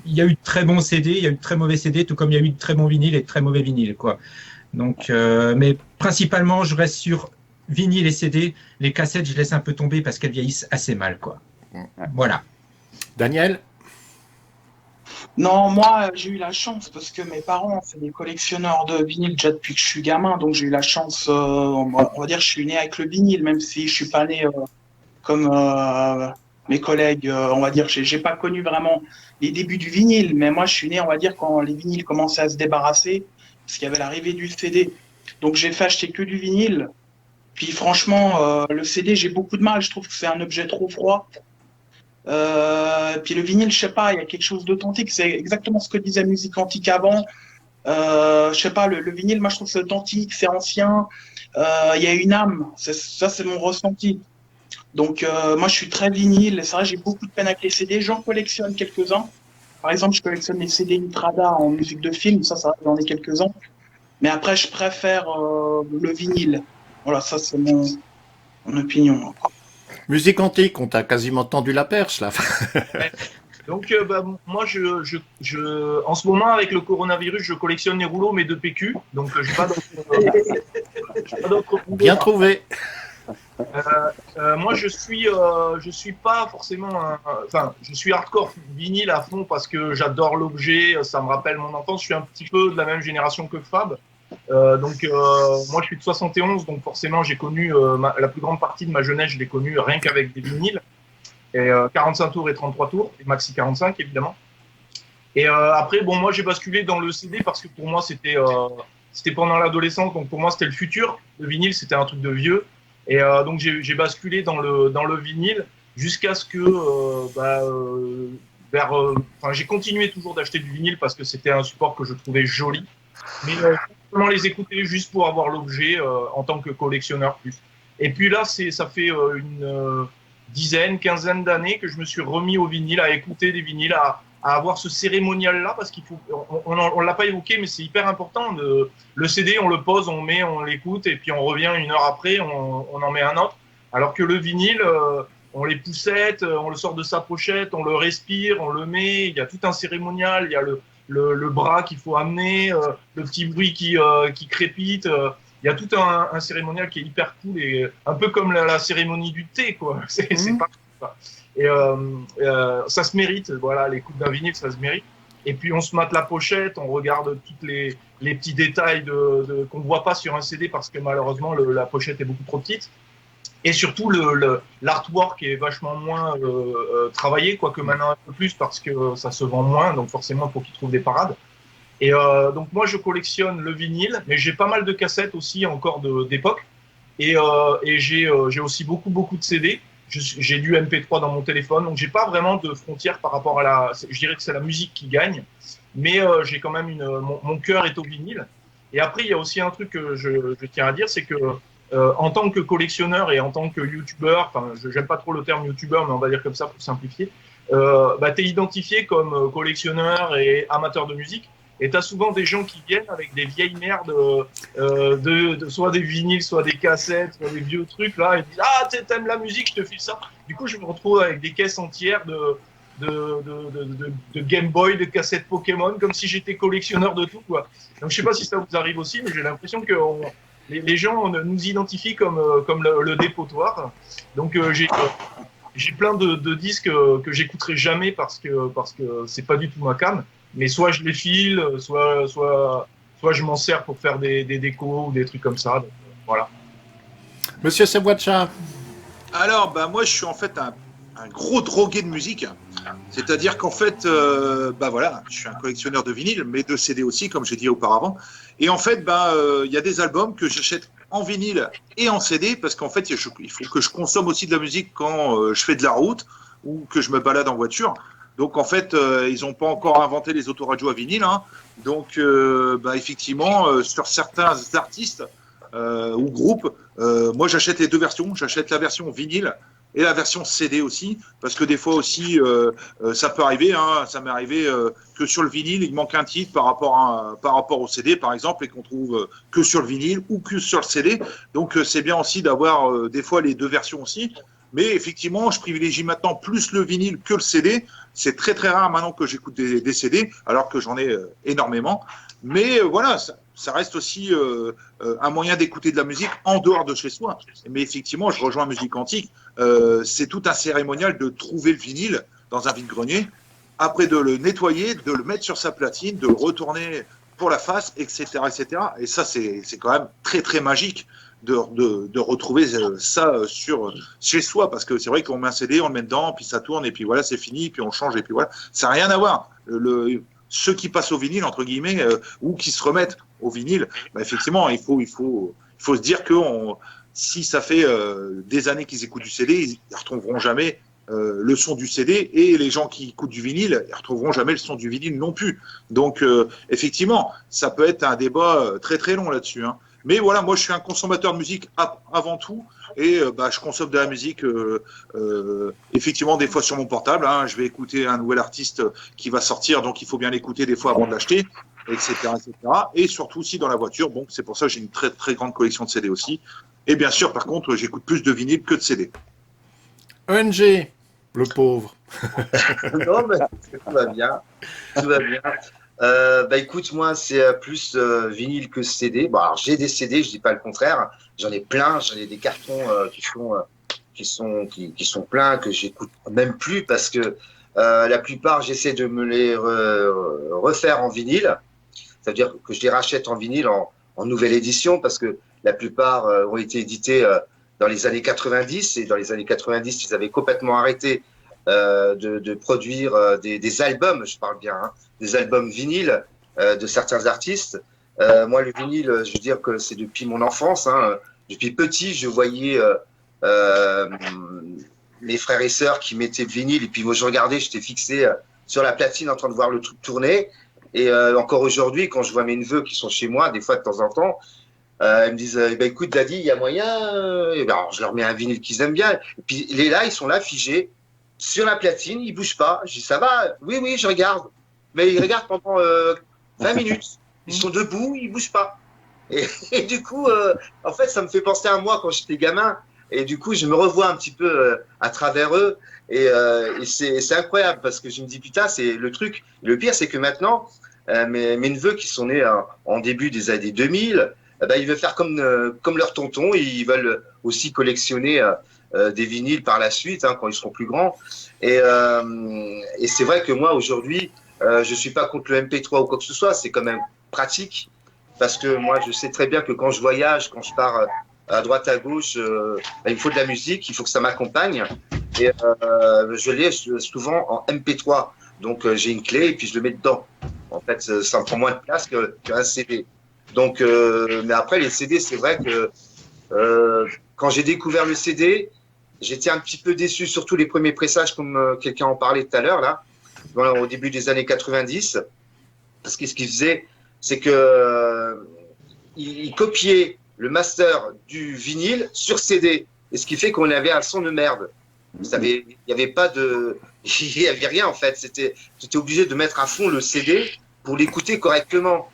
il y a eu de très bons CD, il y a eu de très mauvais CD, tout comme il y a eu de très bons vinyles et de très mauvais vinyles, quoi. Donc, mais principalement, je reste sur vinyle et CD. Les cassettes, je laisse un peu tomber parce qu'elles vieillissent assez mal, quoi. Voilà. Daniel? Non, moi, j'ai eu la chance parce que mes parents, c'est des collectionneurs de vinyle déjà depuis que je suis gamin. Donc, j'ai eu la chance, on va dire, je suis né avec le vinyle, même si je suis pas né comme mes collègues. On va dire, j'ai pas connu vraiment les débuts du vinyle. Mais moi, je suis né, on va dire, quand les vinyles commençaient à se débarrasser, parce qu'il y avait l'arrivée du CD. Donc, j'ai fait acheter que du vinyle. Puis, franchement, le CD, j'ai beaucoup de mal. Je trouve que c'est un objet trop froid. Puis le vinyle, je sais pas, il y a quelque chose d'authentique. C'est exactement ce que disait Musique Antique avant. Je sais pas, le vinyle, moi je trouve que c'est authentique, c'est ancien. Il y a une âme. Ça, c'est mon ressenti. Donc moi, je suis très vinyle. C'est vrai, j'ai beaucoup de peine avec les CD. J'en collectionne quelques-uns. Par exemple, je collectionne les CD Intrada en musique de film. Ça j'en ai quelques-uns. Mais après, je préfère le vinyle. Voilà, ça c'est mon opinion. Musique antique, on t'a quasiment tendu la perche là. Donc moi, en ce moment avec le coronavirus, je collectionne les rouleaux mais de PQ, donc je n'ai pas d'autres. Bien trouvé. Moi, je suis pas forcément, je suis hardcore vinyle à fond parce que j'adore l'objet, ça me rappelle mon enfance. Je suis un petit peu de la même génération que Fab. Moi je suis de 71, donc forcément j'ai connu la plus grande partie de ma jeunesse, je l'ai connue rien qu'avec des vinyles, et 45 tours et 33 tours, et maxi 45 évidemment. Et après, bon, moi j'ai basculé dans le CD parce que pour moi c'était pendant l'adolescence, donc pour moi c'était le futur. Le vinyle c'était un truc de vieux, et donc j'ai basculé dans le vinyle jusqu'à ce que j'ai continué toujours d'acheter du vinyle parce que c'était un support que je trouvais joli, mais simplement les écouter juste pour avoir l'objet en tant que collectionneur plus. Et puis là, ça fait une quinzaine d'années que je me suis remis au vinyle, à écouter des vinyles, à avoir ce cérémonial-là, parce qu'il faut, on l'a pas évoqué, mais c'est hyper important. Le CD, on le pose, on l'écoute, et puis on revient une heure après, on en met un autre. Alors que le vinyle, on les poussette, on le sort de sa pochette, on le respire, on le met, il y a tout un cérémonial, il y a le bras qu'il faut amener, le petit bruit qui crépite. Il y a tout un cérémonial qui est hyper cool, et un peu comme la cérémonie du thé, quoi. C'est pas ça. Et ça se mérite, voilà, l'écoute d'un vinyle, ça se mérite. Et puis on se mate la pochette, on regarde tous les petits détails qu'on ne voit pas sur un CD parce que malheureusement la pochette est beaucoup trop petite. Et surtout, l'artwork est vachement moins travaillé, quoique maintenant un peu plus parce que ça se vend moins, donc forcément, il faut qu'ils trouvent des parades. Et donc, moi, je collectionne le vinyle, mais j'ai pas mal de cassettes aussi encore d'époque. Et j'ai aussi beaucoup de CD. J'ai du MP3 dans mon téléphone, donc j'ai pas vraiment de frontières par rapport à je dirais que c'est la musique qui gagne, mais j'ai quand même mon cœur est au vinyle. Et après, il y a aussi un truc que je tiens à dire, c'est que en tant que collectionneur et en tant que youtubeur, enfin, j'aime pas trop le terme youtubeur, mais on va dire comme ça pour simplifier, t'es identifié comme collectionneur et amateur de musique. Et t'as souvent des gens qui viennent avec des vieilles merdes, soit des vinyles, soit des cassettes, soit des vieux trucs là, et disent ah t'aimes la musique, je te file ça. Du coup, je me retrouve avec des caisses entières de Game Boy, de cassettes Pokémon, comme si j'étais collectionneur de tout quoi. Donc je sais pas si ça vous arrive aussi, mais j'ai l'impression que les gens nous identifient comme le dépotoir. Donc j'ai plein de disques que j'écouterai jamais parce que c'est pas du tout ma came. Mais soit je les file, soit je m'en sers pour faire des décos ou des trucs comme ça. Donc, voilà. Monsieur Sebouatcha. Alors, bah, moi, je suis en fait un gros drogué de musique. C'est-à-dire qu'en fait, voilà, je suis un collectionneur de vinyle, mais de CD aussi, comme j'ai dit auparavant. Et en fait, il y a des albums que j'achète en vinyle et en CD, parce qu'en fait, il faut que je consomme aussi de la musique quand je fais de la route ou que je me balade en voiture. Donc en fait, ils n'ont pas encore inventé les autoradios à vinyle. Hein. Donc effectivement, sur certains artistes ou groupes, moi j'achète les deux versions. J'achète la version vinyle et la version CD aussi, parce que des fois aussi, ça peut arriver. Hein, ça m'est arrivé que sur le vinyle, il manque un titre par rapport au CD, par exemple, et qu'on trouve que sur le vinyle ou que sur le CD. Donc c'est bien aussi d'avoir des fois les deux versions aussi. Mais effectivement, je privilégie maintenant plus le vinyle que le CD. C'est très très rare maintenant que j'écoute des CD, alors que j'en ai énormément. Mais voilà, ça reste aussi un moyen d'écouter de la musique en dehors de chez soi. Mais effectivement, je rejoins Musique Antique. C'est tout un cérémonial de trouver le vinyle dans un vide-grenier, après de le nettoyer, de le mettre sur sa platine, de le retourner pour la face, etc., etc. Et ça, c'est quand même très très magique de retrouver ça chez soi, parce que c'est vrai qu'on met un CD, on le met dedans, puis ça tourne, et puis voilà, c'est fini, puis on change, et puis voilà. Ça n'a rien à voir. Ceux qui passent au vinyle, entre guillemets, ou qui se remettent au vinyle, effectivement, il faut se dire que si ça fait des années qu'ils écoutent du CD, ils ne retrouveront jamais le son du CD, et les gens qui écoutent du vinyle, ils ne retrouveront jamais le son du vinyle non plus. Donc, effectivement, ça peut être un débat très très long là-dessus, hein. Mais voilà, moi je suis un consommateur de musique avant tout, et je consomme de la musique effectivement des fois sur mon portable, hein. Je vais écouter un nouvel artiste qui va sortir, donc il faut bien l'écouter des fois avant de l'acheter, etc., etc. Et surtout aussi dans la voiture. Bon, c'est pour ça que j'ai une très très grande collection de CD aussi. Et bien sûr, par contre, j'écoute plus de vinyle que de CD. ONG, le pauvre. Non, mais tout va bien. Tout va bien. Écoute, moi, c'est plus vinyle que CD. Bon, alors, j'ai des CD, je dis pas le contraire. J'en ai plein. J'en ai des cartons qui sont pleins, que j'écoute même plus, parce que la plupart, j'essaie de me les refaire en vinyle. C'est-à-dire que je les rachète en vinyle en nouvelle édition, parce que la plupart ont été édités dans les années 90, et dans les années 90, ils avaient complètement arrêté de produire des albums, je parle bien, hein, des albums vinyles de certains artistes. Moi, le vinyle, je veux dire que c'est depuis mon enfance, hein. Depuis petit, je voyais mes frères et sœurs qui mettaient le vinyle, et puis moi, je regardais, j'étais fixé sur la platine en train de voir le truc tourner. Et encore aujourd'hui, quand je vois mes neveux qui sont chez moi, des fois de temps en temps, ils me disent écoute, Daddy, il y a moyen. Et alors, je leur mets un vinyle qu'ils aiment bien. Et puis, ils sont là, figés sur la platine, ils bougent pas. Je dis ça va? Oui, je regarde. Mais ils regardent pendant 20 minutes. Ils sont debout, ils bougent pas. Et du coup, en fait, ça me fait penser à moi quand j'étais gamin. Et du coup, je me revois un petit peu à travers eux. Et c'est incroyable, parce que je me dis, putain, c'est le truc. Le pire, c'est que maintenant, mes neveux qui sont nés en début des années 2000, ils veulent faire comme leur tonton. Ils veulent aussi collectionner des vinyles par la suite, hein, quand ils seront plus grands. Et c'est vrai que moi, aujourd'hui, je suis pas contre le MP3 ou quoi que ce soit. C'est quand même pratique, parce que moi, je sais très bien que quand je voyage, quand je pars à droite, à gauche, il me faut de la musique, il faut que ça m'accompagne. Et je l'ai souvent en MP3. Donc j'ai une clé et puis je le mets dedans. En fait, ça me prend moins de place qu'un CD. Donc, mais après, les CD, c'est vrai que quand j'ai découvert le CD, j'étais un petit peu déçu, surtout les premiers pressages, comme quelqu'un en parlait tout à l'heure, là, au début des années 90. Parce que ce qu'il faisait, c'est que il copiait le master du vinyle sur CD. Et ce qui fait qu'on avait un son de merde. Il n'y avait pas de. Il n'y avait rien, en fait. J'étais obligé de mettre à fond le CD pour l'écouter correctement.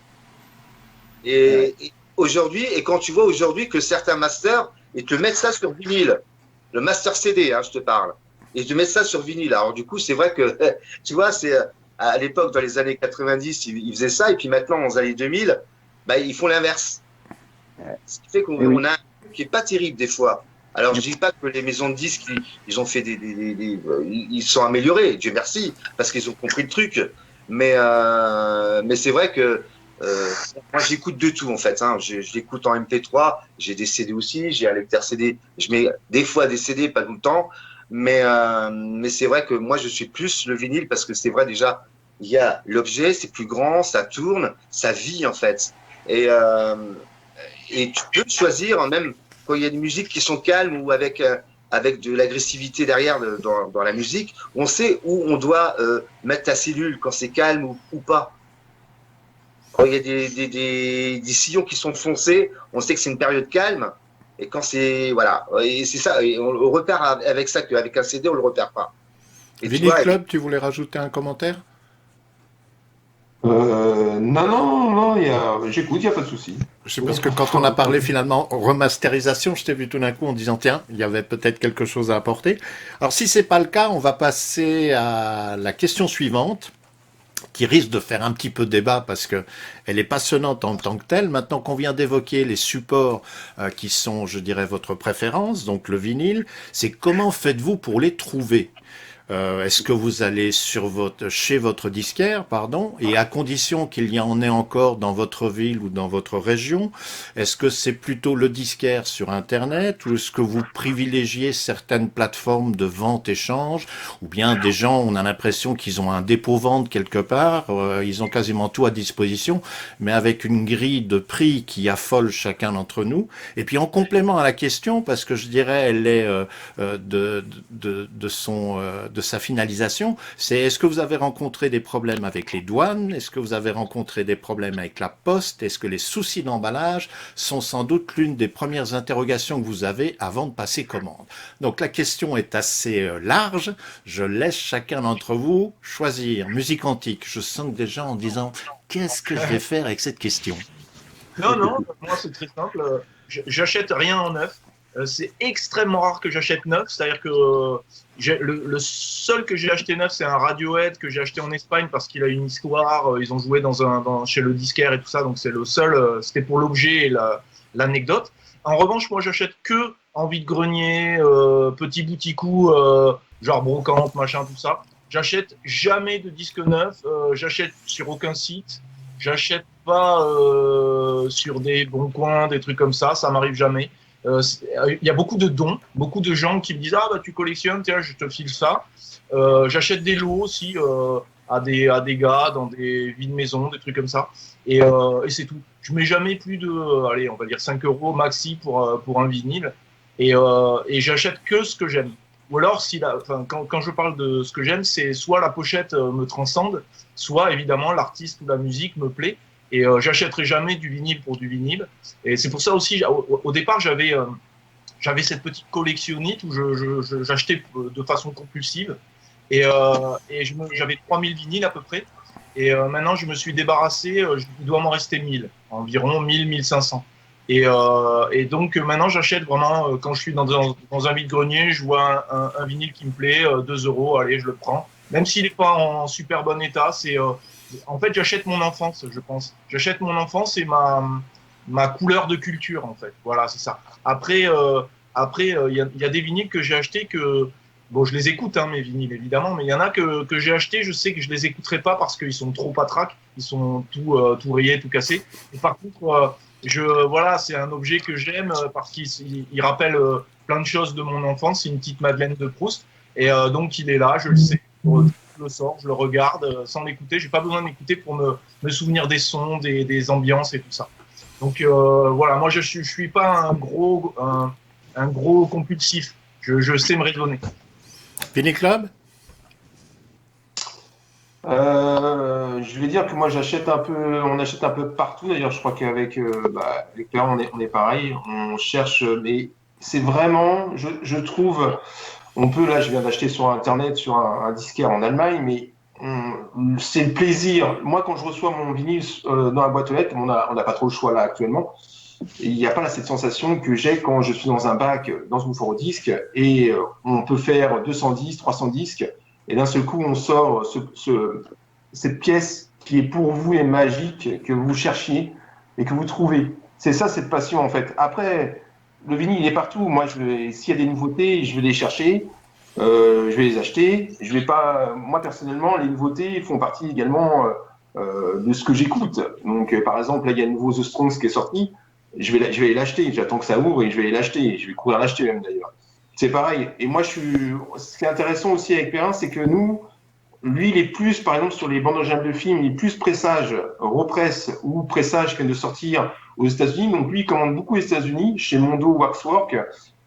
Et aujourd'hui, et quand tu vois aujourd'hui que certains masters, ils te mettent ça sur vinyle, le master CD, hein, je te parle, et ils te mettent ça sur vinyle. Alors du coup, c'est vrai que, tu vois, c'est à l'époque, dans les années 90, ils faisaient ça, et puis maintenant, dans les années 2000, bah, ils font l'inverse. Ce qui fait qu'on a un truc qui n'est pas terrible des fois. Alors, je dis pas que les maisons de disques, ils ont fait ils sont améliorés, Dieu merci, parce qu'ils ont compris le truc. Mais c'est vrai que moi, j'écoute de tout, en fait. Hein. Je l'écoute en MP3, j'ai des CD aussi, j'ai un lecteur CD. Je mets des fois des CD, pas tout le temps. Mais c'est vrai que moi, je suis plus le vinyle parce que c'est vrai, déjà, il y a l'objet, c'est plus grand, ça tourne, ça vit, en fait. Et tu peux choisir, même quand il y a des musiques qui sont calmes ou avec de l'agressivité derrière dans la musique, on sait où on doit mettre ta cellule, quand c'est calme ou pas. Quand il y a des sillons qui sont foncés, on sait que c'est une période calme. Et quand c'est. Voilà. Et c'est ça. Et on le repère avec ça, qu'avec un CD, on ne le repère pas. Vinyl Club, tu voulais rajouter un commentaire ? Non, j'écoute, il n'y a pas de souci. C'est parce que quand on a parlé finalement remasterisation, je t'ai vu tout d'un coup en disant tiens, il y avait peut-être quelque chose à apporter. Alors si c'est pas le cas, on va passer à la question suivante, qui risque de faire un petit peu débat parce que elle est passionnante en tant que telle. Maintenant qu'on vient d'évoquer les supports qui sont, je dirais, votre préférence, donc le vinyle, c'est comment faites-vous pour les trouver ? Est-ce que vous allez chez votre disquaire, et à condition qu'il y en ait encore dans votre ville ou dans votre région, est-ce que c'est plutôt le disquaire sur Internet ou est-ce que vous privilégiez certaines plateformes de vente-échange ou bien des gens, on a l'impression qu'ils ont un dépôt-vente quelque part, ils ont quasiment tout à disposition, mais avec une grille de prix qui affole chacun d'entre nous. Et puis en complément à la question, parce que je dirais elle est de sa finalisation, c'est est-ce que vous avez rencontré des problèmes avec les douanes? Est-ce que vous avez rencontré des problèmes avec la poste? Est-ce que les soucis d'emballage sont sans doute l'une des premières interrogations que vous avez avant de passer commande? Donc la question est assez large. Je laisse chacun d'entre vous choisir. Musique antique, je sens que déjà en disant qu'est-ce que je vais faire avec cette question? Non, moi c'est très simple. J'achète rien en neuf. C'est extrêmement rare que j'achète neuf, c'est-à-dire que le seul que j'ai acheté neuf, c'est un Radiohead que j'ai acheté en Espagne parce qu'il a une histoire, ils ont joué chez le disquaire et tout ça, donc c'est le seul, c'était pour l'objet et l'anecdote. En revanche, moi j'achète que en vide-grenier, petit bouticou, genre brocante, machin, tout ça. J'achète jamais de disques neufs, j'achète sur aucun site, j'achète pas sur des bons coins, des trucs comme ça m'arrive jamais. Il y a beaucoup de dons, beaucoup de gens qui me disent tu collectionnes, tiens je te file ça. J'achète des lots aussi à des gars dans des vides maisons, des trucs comme ça. Et c'est tout. Je mets jamais plus de, on va dire 5 € maxi pour un vinyle. Et j'achète que ce que j'aime. Ou alors quand je parle de ce que j'aime, c'est soit la pochette me transcende, soit évidemment l'artiste ou la musique me plaît. Et j'achèterai jamais du vinyle pour du vinyle. Et c'est pour ça aussi, au départ, j'avais cette petite collectionnite où j'achetais de façon compulsive. Et j'avais 3000 vinyles à peu près. Et maintenant, je me suis débarrassé, il doit m'en rester 1000, environ 1500. Et donc maintenant, j'achète vraiment, quand je suis dans un vide-grenier, je vois un vinyle qui me plaît, 2 €, allez, je le prends. Même s'il n'est pas en super bon état, en fait, j'achète mon enfance, je pense. J'achète mon enfance et ma couleur de culture, en fait. Voilà, c'est ça. Après, il y a des vinyles que j'ai achetés que... Bon, je les écoute, mes vinyles, évidemment, mais il y en a que j'ai achetés, je sais que je les écouterai pas parce qu'ils sont trop patraques, ils sont tout rayés, tout cassés. Et par contre, Voilà, c'est un objet que j'aime parce qu'il rappelle plein de choses de mon enfance. C'est une petite Madeleine de Proust. Et donc, il est là, je le sais. Je le sors, je le regarde sans l'écouter. J'ai pas besoin d'écouter pour me souvenir des sons, des ambiances et tout ça. Donc voilà, moi je suis pas un gros compulsif. Je sais me raisonner. Vinyl Club? Je vais dire que moi on achète un peu partout. D'ailleurs, je crois qu'avec les clients, on est pareil. On cherche, mais c'est vraiment, je trouve, là, je viens d'acheter sur Internet, sur un disquaire en Allemagne, mais c'est le plaisir. Moi, quand je reçois mon vinyle dans la boîte aux lettres, on n'a pas trop le choix là actuellement. Il n'y a pas cette sensation que j'ai quand je suis dans un bac, dans une foire au disque, et on peut faire 210, 300 disques, et d'un seul coup, on sort cette pièce qui est pour vous et magique, que vous cherchiez et que vous trouvez. C'est ça, cette passion, en fait. Après, le vinyle, il est partout. Moi, s'il y a des nouveautés, je vais les chercher, je vais les acheter. Je vais pas, moi, personnellement, les nouveautés font partie également de ce que j'écoute. Donc, par exemple, là, il y a le nouveau The Strongs qui est sorti. Je vais l'acheter. J'attends que ça ouvre et je vais l'acheter. Je vais courir l'acheter même, d'ailleurs. C'est pareil. Et moi, ce qui est intéressant aussi avec Perrin, c'est que lui, il est plus, par exemple, sur les bandes originales de films, il est plus pressage, represse ou pressage qui vient de sortir aux États-Unis. Donc, lui, il commande beaucoup aux États-Unis, chez Mondo Waxwork.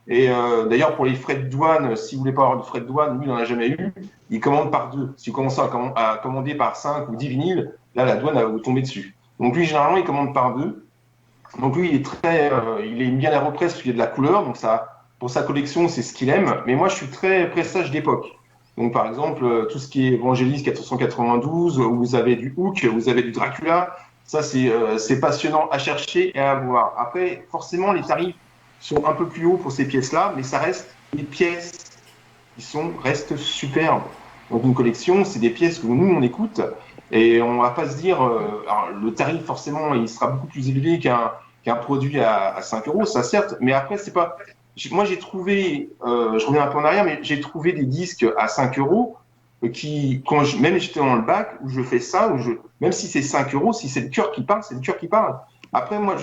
Et d'ailleurs, pour les frais de douane, si vous voulez pas avoir de frais de douane, lui, il n'en a jamais eu. Il commande par 2. Si vous commencez à commander par 5 ou 10 vinyles, là, la douane va vous tomber dessus. Donc, lui, généralement, il commande par 2. Donc, lui, il est bien à la represse parce qu'il y a de la couleur. Donc, ça, pour sa collection, c'est ce qu'il aime. Mais moi, je suis très pressage d'époque. Donc, par exemple, tout ce qui est Evangelis 492, où vous avez du Hook, vous avez du Dracula, ça, c'est passionnant à chercher et à voir. Après, forcément, les tarifs sont un peu plus hauts pour ces pièces-là, mais ça reste des pièces qui restent superbes. Donc, une collection, c'est des pièces que nous, on écoute, et on va pas se dire, alors, le tarif, forcément, il sera beaucoup plus élevé qu'un produit à 5 euros, ça certes, mais après, c'est pas... Moi, j'ai trouvé, je reviens un peu en arrière, mais j'ai trouvé des disques à 5 euros qui, même j'étais dans le bac, où je fais ça, même si c'est 5 euros, si c'est le cœur qui parle, c'est le cœur qui parle. Après, moi,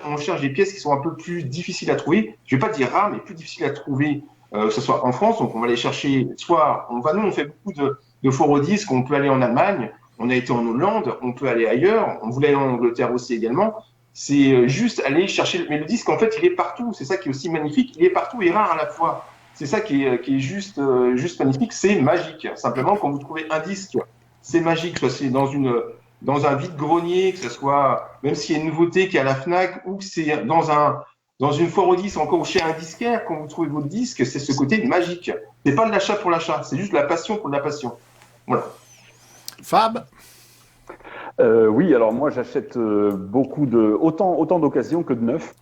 on cherche des pièces qui sont un peu plus difficiles à trouver. Je vais pas dire rares, mais plus difficiles à trouver, que ce soit en France. Donc, on va aller chercher, nous, on fait beaucoup de foires aux disques, on peut aller en Allemagne, on a été en Hollande, on peut aller ailleurs, on voulait aller en Angleterre aussi également. C'est juste aller chercher. Mais le disque, en fait, il est partout. C'est ça qui est aussi magnifique. Il est partout et rare à la fois. C'est ça qui est juste magnifique. C'est magique. Simplement, quand vous trouvez un disque, c'est magique. Soit c'est dans un vide-grenier, que ce soit, même s'il y a une nouveauté qui est à la Fnac, ou que c'est dans une foire aux disques, encore chez un disquaire, quand vous trouvez votre disque, c'est ce côté magique. C'est pas de l'achat pour l'achat. C'est juste la passion pour la passion. Voilà. Fab? Oui, alors moi j'achète autant d'occasions que de neufs.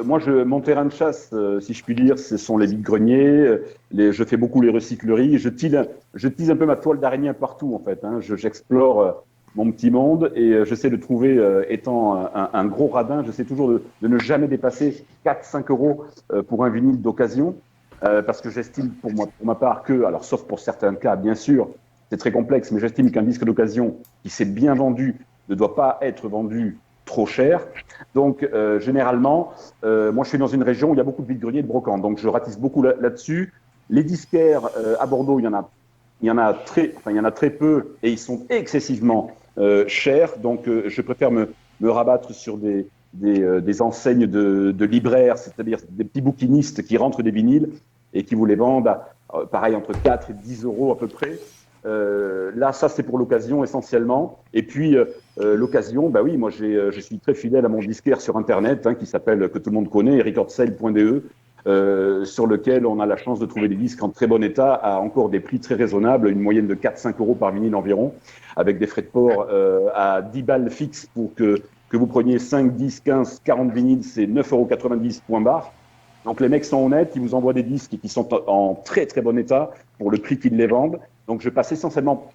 Moi, mon terrain de chasse, si je puis dire, ce sont les vides-greniers. Je fais beaucoup les recycleries. Je tease un peu ma toile d'araignée partout, en fait. Hein. J'explore mon petit monde et j'essaie de trouver, étant un gros radin, j'essaie toujours de ne jamais dépasser 4-5 euros pour un vinyle d'occasion. Parce que j'estime pour ma part que, alors sauf pour certains cas, bien sûr, c'est très complexe, mais j'estime qu'un disque d'occasion qui s'est bien vendu ne doit pas être vendu trop cher. Donc, généralement, moi, je suis dans une région où il y a beaucoup de vide-greniers et de brocantes. Donc, je ratisse beaucoup là-dessus. Les disquaires à Bordeaux, il y en a très peu et ils sont excessivement chers. Donc, je préfère me rabattre sur des enseignes de libraires, c'est-à-dire des petits bouquinistes qui rentrent des vinyles et qui vous les vendent, pareil, entre 4 et 10 euros à peu près. Là, ça, c'est pour l'occasion essentiellement. Et puis, l'occasion, bah oui, moi, je suis très fidèle à mon disquaire sur Internet, hein, qui s'appelle, que tout le monde connaît, recordsale.de, sur lequel on a la chance de trouver des disques en très bon état à encore des prix très raisonnables, une moyenne de 4-5 euros par vinyle environ, avec des frais de port à 10 balles fixes pour que vous preniez 5, 10, 15, 40 vinyles, c'est 9,90 € point barre. Donc les mecs sont honnêtes, ils vous envoient des disques qui sont en très très bon état pour le prix qu'ils les vendent. Donc je passe essentiellement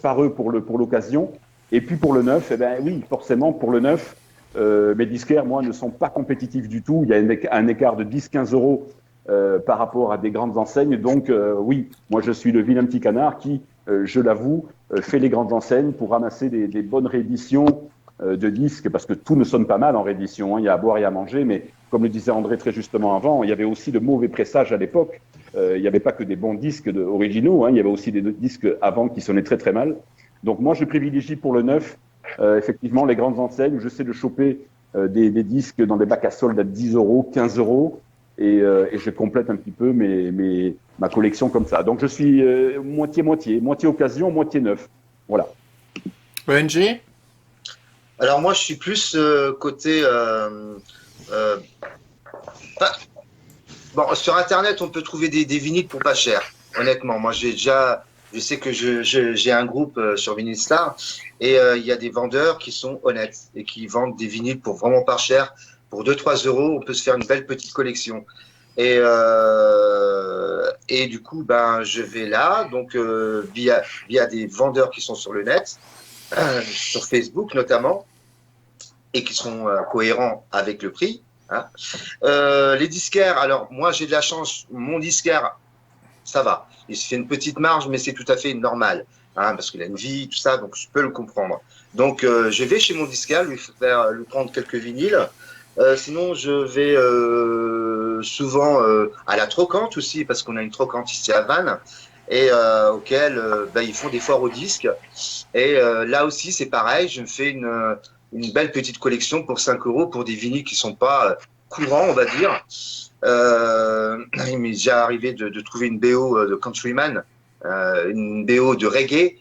par eux pour l'occasion. Et puis pour le neuf, eh ben oui, forcément pour le neuf, mes disquaires, moi, ne sont pas compétitifs du tout. Il y a un écart de 10-15 euros par rapport à des grandes enseignes. Donc oui, moi je suis le vilain petit canard qui, je l'avoue, fait les grandes enseignes pour ramasser des bonnes rééditions de disques, parce que tout ne sonne pas mal en réédition, hein. Il y a à boire et à manger, mais comme le disait André très justement avant, il y avait aussi de mauvais pressages à l'époque. Il n'y avait pas que des bons disques originaux, hein. Il y avait aussi des disques avant qui sonnaient très très mal. Donc moi, je privilégie pour le neuf, effectivement, les grandes enseignes où j'essaie de choper des disques dans des bacs à soldes à 10 euros, 15 euros, et je complète un petit peu ma collection comme ça. Donc je suis moitié occasion, moitié neuf. Voilà. ONG? Alors moi, je suis plus côté... bon, sur Internet, on peut trouver des vinyles pour pas cher, honnêtement. Moi, je sais que j'ai un groupe sur Vinyl Star, et il y a des vendeurs qui sont honnêtes et qui vendent des vinyles pour vraiment pas cher. Pour 2-3 euros, on peut se faire une belle petite collection. Et du coup, ben, je vais là, donc via des vendeurs qui sont sur le net, sur Facebook notamment, et qui sont cohérents avec le prix. Hein. Les disquaires, alors moi j'ai de la chance, mon disquaire, ça va. Il se fait une petite marge, mais c'est tout à fait normal, hein, parce qu'il a une vie, tout ça, donc je peux le comprendre. Donc je vais chez mon disquaire, lui prendre quelques vinyles. Sinon, je vais souvent à la Trocante aussi, parce qu'on a une Trocante ici à Vannes, et auquel ils font des foires aux disques. Et là aussi, c'est pareil, je me fais une belle petite collection pour 5 euros pour des vinyles qui sont pas courants, on va dire. Il m'est déjà arrivé de trouver une BO de Countryman, une BO de reggae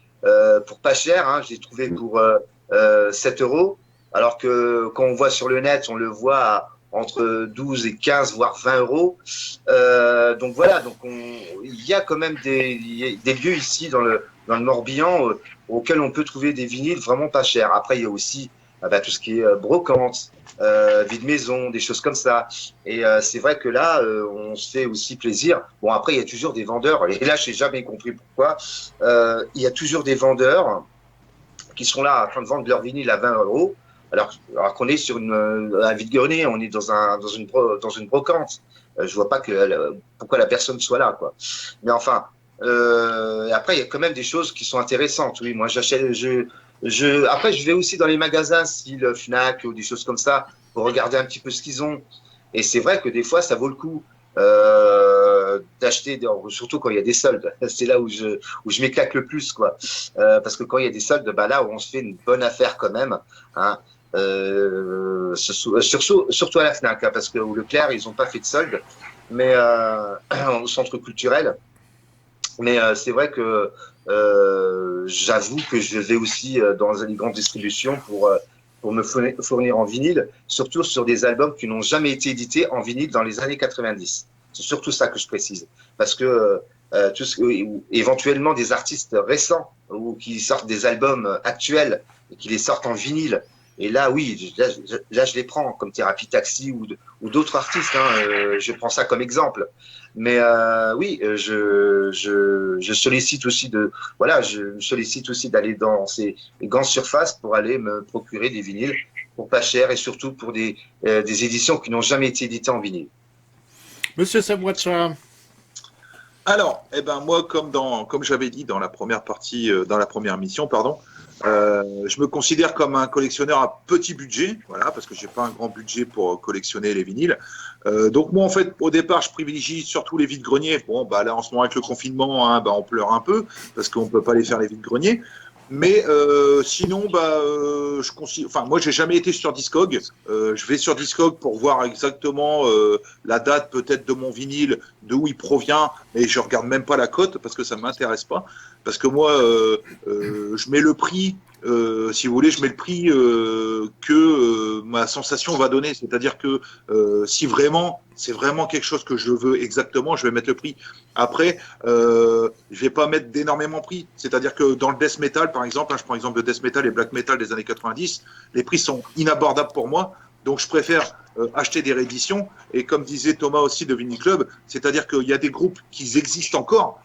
pour pas cher, hein, je l'ai trouvé pour 7 euros. Alors que quand on voit sur le net, on le voit entre 12 et 15, voire 20 euros. Donc voilà, il y a quand même des lieux ici dans le Morbihan auxquels on peut trouver des vinyles vraiment pas chers. Après, il y a aussi tout ce qui est brocante, vide maison, des choses comme ça. Et c'est vrai que là, on se fait aussi plaisir. Bon, après, il y a toujours des vendeurs, et là, je n'ai jamais compris pourquoi. Il y a toujours des vendeurs qui sont là en train de vendre leur vinyle à 20 euros. Alors qu'on est sur un vide-grenier, on est dans une brocante. Je vois pas pourquoi la personne soit là, quoi. Mais enfin, après il y a quand même des choses qui sont intéressantes. Oui, moi j'achète, après je vais aussi dans les magasins, style Fnac ou des choses comme ça, pour regarder un petit peu ce qu'ils ont. Et c'est vrai que des fois ça vaut le coup d'acheter, surtout quand il y a des soldes. C'est là où je m'éclate le plus, quoi. Parce que quand il y a des soldes, là où on se fait une bonne affaire quand même, hein. Surtout à la Fnac, hein, parce que au Leclerc ils n'ont pas fait de solde, mais au centre culturel. Mais c'est vrai que j'avoue que je vais aussi dans les grandes distributions pour me fournir en vinyle, surtout sur des albums qui n'ont jamais été édités en vinyle dans les années 90. C'est surtout ça que je précise, parce que éventuellement des artistes récents ou qui sortent des albums actuels et qui les sortent en vinyle. Et là, oui, là, je les prends comme Thérapie Taxi ou d'autres artistes. Hein, je prends ça comme exemple. Mais oui, je sollicite aussi d'aller dans ces grandes surfaces pour aller me procurer des vinyles pour pas cher et surtout pour des éditions qui n'ont jamais été éditées en vinyle. Monsieur Savoie. Alors, moi, comme j'avais dit dans la première partie, dans la première émission, pardon. Je me considère comme un collectionneur à petit budget, voilà, parce que j'ai pas un grand budget pour collectionner les vinyles. Donc moi, en fait, au départ, je privilégie surtout les vides-greniers. Bon, là, en ce moment, avec le confinement, hein, on pleure un peu parce qu'on peut pas les faire les vides-greniers. Mais sinon, moi, j'ai jamais été sur Discog. Je vais sur Discog pour voir exactement la date peut-être de mon vinyle, de où il provient, mais je regarde même pas la cote parce que ça m'intéresse pas. Parce que moi, je mets le prix, si vous voulez, je mets le prix que ma sensation va donner. C'est-à-dire que si vraiment, c'est vraiment quelque chose que je veux exactement, je vais mettre le prix. Après, je vais pas mettre d'énormément prix. C'est-à-dire que dans le death metal, par exemple, je prends l'exemple de death metal et black metal des années 90, les prix sont inabordables pour moi. Donc, je préfère acheter des rééditions. Et comme disait Thomas aussi de Vinyl Club, c'est-à-dire qu'il y a des groupes qui existent encore.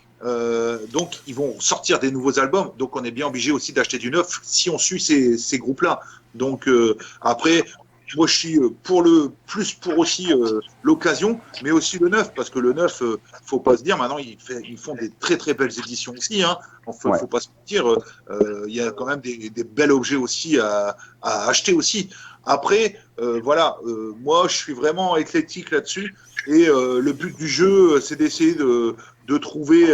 Donc ils vont sortir des nouveaux albums, donc on est bien obligé aussi d'acheter du neuf si on suit ces groupes-là. Donc après, moi, je suis pour aussi l'occasion, mais aussi le neuf, parce que le neuf, faut pas se dire, maintenant, ils font des très très belles éditions aussi, hein. Faut pas se mentir, il y a quand même des bels objets aussi à acheter aussi. Après, voilà, moi, je suis vraiment éclectique là-dessus, et le but du jeu, c'est d'essayer de trouver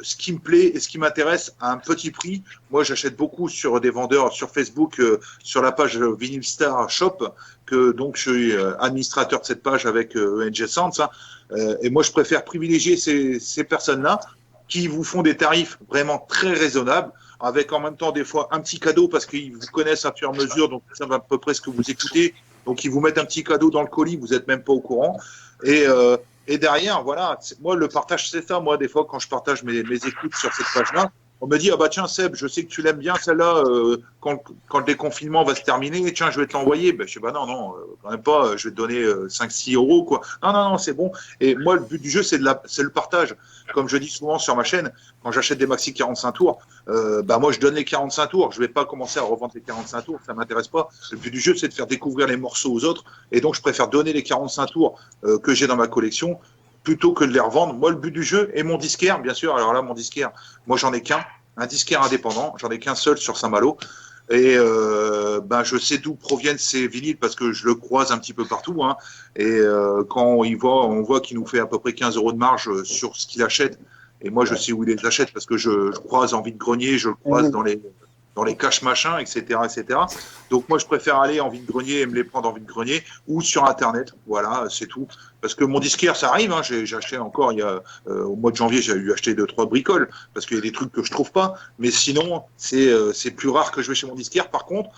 ce qui me plaît et ce qui m'intéresse à un petit prix. Moi, j'achète beaucoup sur des vendeurs sur Facebook, sur la page Vinyl Star Shop, que donc je suis administrateur de cette page avec ENG Sounds. Hein. Et moi, je préfère privilégier ces personnes-là qui vous font des tarifs vraiment très raisonnables, avec en même temps des fois un petit cadeau parce qu'ils vous connaissent à fur et à mesure, donc ils savent à peu près ce que vous écoutez. Donc ils vous mettent un petit cadeau dans le colis, vous n'êtes même pas au courant. Et derrière, voilà, moi, le partage, c'est ça. Moi, des fois, quand je partage mes écoutes sur cette page-là, on me dit, ah bah tiens, Seb, je sais que tu l'aimes bien, celle-là, quand le déconfinement va se terminer, tiens, je vais te l'envoyer. Ben, je sais, bah non, quand même pas, je vais te donner 5-6 euros, quoi. Non, c'est bon. Et moi, le but du jeu, c'est le partage. Comme je dis souvent sur ma chaîne, quand j'achète des maxi 45 tours, bah moi, je donne les 45 tours. Je vais pas commencer à revendre les 45 tours, ça m'intéresse pas. Le but du jeu, c'est de faire découvrir les morceaux aux autres. Et donc, je préfère donner les 45 tours que j'ai dans ma collection plutôt que de les revendre. Moi, le but du jeu et mon disquaire, bien sûr. Alors là, mon disquaire, moi, j'en ai qu'un, un disquaire indépendant. J'en ai qu'un seul sur Saint-Malo. Et ben, je sais d'où proviennent ces vinyles parce que je le croise un petit peu partout. Hein. Et quand on voit qu'il nous fait à peu près 15 euros de marge sur ce qu'il achète. Et moi, je sais où il les achète parce que je croise en vide-grenier, je le croise dans les caches machin, etc., etc. Donc moi, je préfère aller en vide-grenier et me les prendre en vide-grenier ou sur Internet. Voilà, c'est tout. Parce que mon disquaire, ça arrive. Hein, j'ai acheté encore, au mois de janvier, j'ai eu acheté 2-3 bricoles parce qu'il y a des trucs que je trouve pas. Mais sinon, c'est plus rare que je vais chez mon disquaire. Par contre,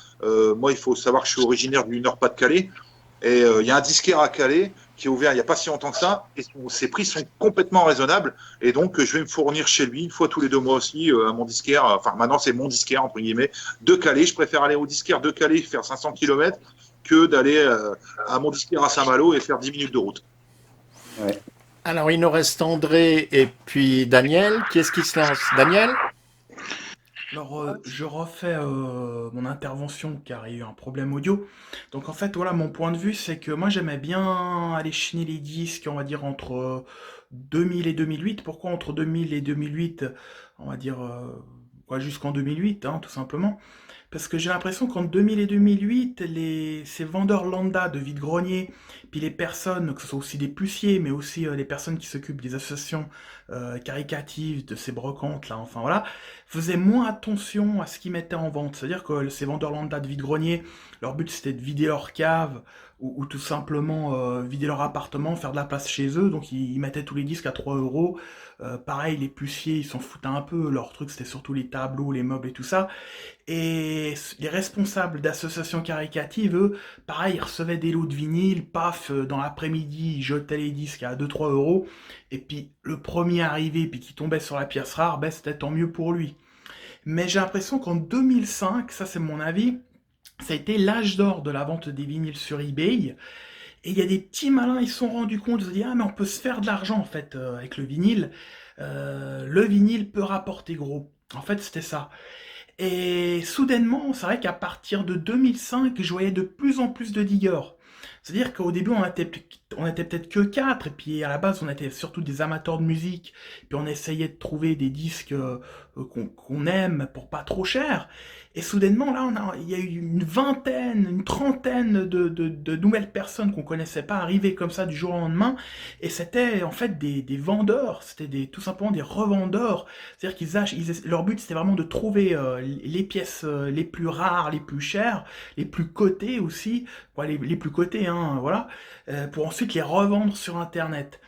moi, il faut savoir que je suis originaire du Nord-Pas-de-Calais. Et il y a un disquaire à Calais qui est ouvert il n'y a pas si longtemps que ça, et ses prix sont complètement raisonnables, et donc je vais me fournir chez lui une fois tous les 2 mois aussi à mon disquaire, enfin maintenant c'est mon disquaire entre guillemets, de Calais. Je préfère aller au disquaire de Calais faire 500 km que d'aller à mon disquaire à Saint-Malo et faire 10 minutes de route. Ouais. Alors il nous reste André et puis Daniel. Qui est-ce qui se lance? Daniel? Alors, je refais mon intervention car il y a eu un problème audio. Donc en fait, voilà, mon point de vue, c'est que moi j'aimais bien aller chiner les disques, on va dire entre 2000 et 2008. Pourquoi entre 2000 et 2008? On va dire jusqu'en 2008, hein, tout simplement. Parce que j'ai l'impression qu'entre 2000 et 2008, ces vendeurs lambda de vide-grenier, puis les personnes, que ce soit aussi des plussiers, mais aussi les personnes qui s'occupent des associations caricatives, de ces brocantes, là, enfin voilà, faisaient moins attention à ce qu'ils mettaient en vente. C'est-à-dire que ces vendeurs lambda de vide-grenier, leur but c'était de vider leur cave, ou tout simplement vider leur appartement, faire de la place chez eux, donc ils mettaient tous les disques à 3 euros. Pareil, les plussiers, ils s'en foutaient un peu, leur truc c'était surtout les tableaux, les meubles et tout ça. Et les responsables d'associations caricatives, eux, pareil, ils recevaient des lots de vinyle, paf, dans l'après-midi, ils jetaient les disques à 2-3 euros, et puis le premier arrivé, puis qui tombait sur la pièce rare, ben c'était tant mieux pour lui. Mais j'ai l'impression qu'en 2005, ça c'est mon avis, ça a été l'âge d'or de la vente des vinyles sur eBay. Et il y a des petits malins, ils se sont rendus compte, ils se sont dit, ah mais on peut se faire de l'argent en fait avec le vinyle. Le vinyle peut rapporter gros. En fait, c'était ça. Et soudainement, c'est vrai qu'à partir de 2005, je voyais de plus en plus de diggers. C'est-à-dire qu'au début, on était peut-être que 4, et puis à la base, on était surtout des amateurs de musique, puis on essayait de trouver des disques qu'on aime pour pas trop cher. Et soudainement, là, il y a eu une vingtaine, une trentaine de nouvelles personnes qu'on connaissait pas arriver comme ça du jour au lendemain. Et c'était en fait des vendeurs, c'était tout simplement des revendeurs. C'est-à-dire leur but c'était vraiment de trouver les pièces les plus rares, les plus chères, les plus cotées aussi, les plus cotées, hein, voilà, pour ensuite les revendre sur Internet.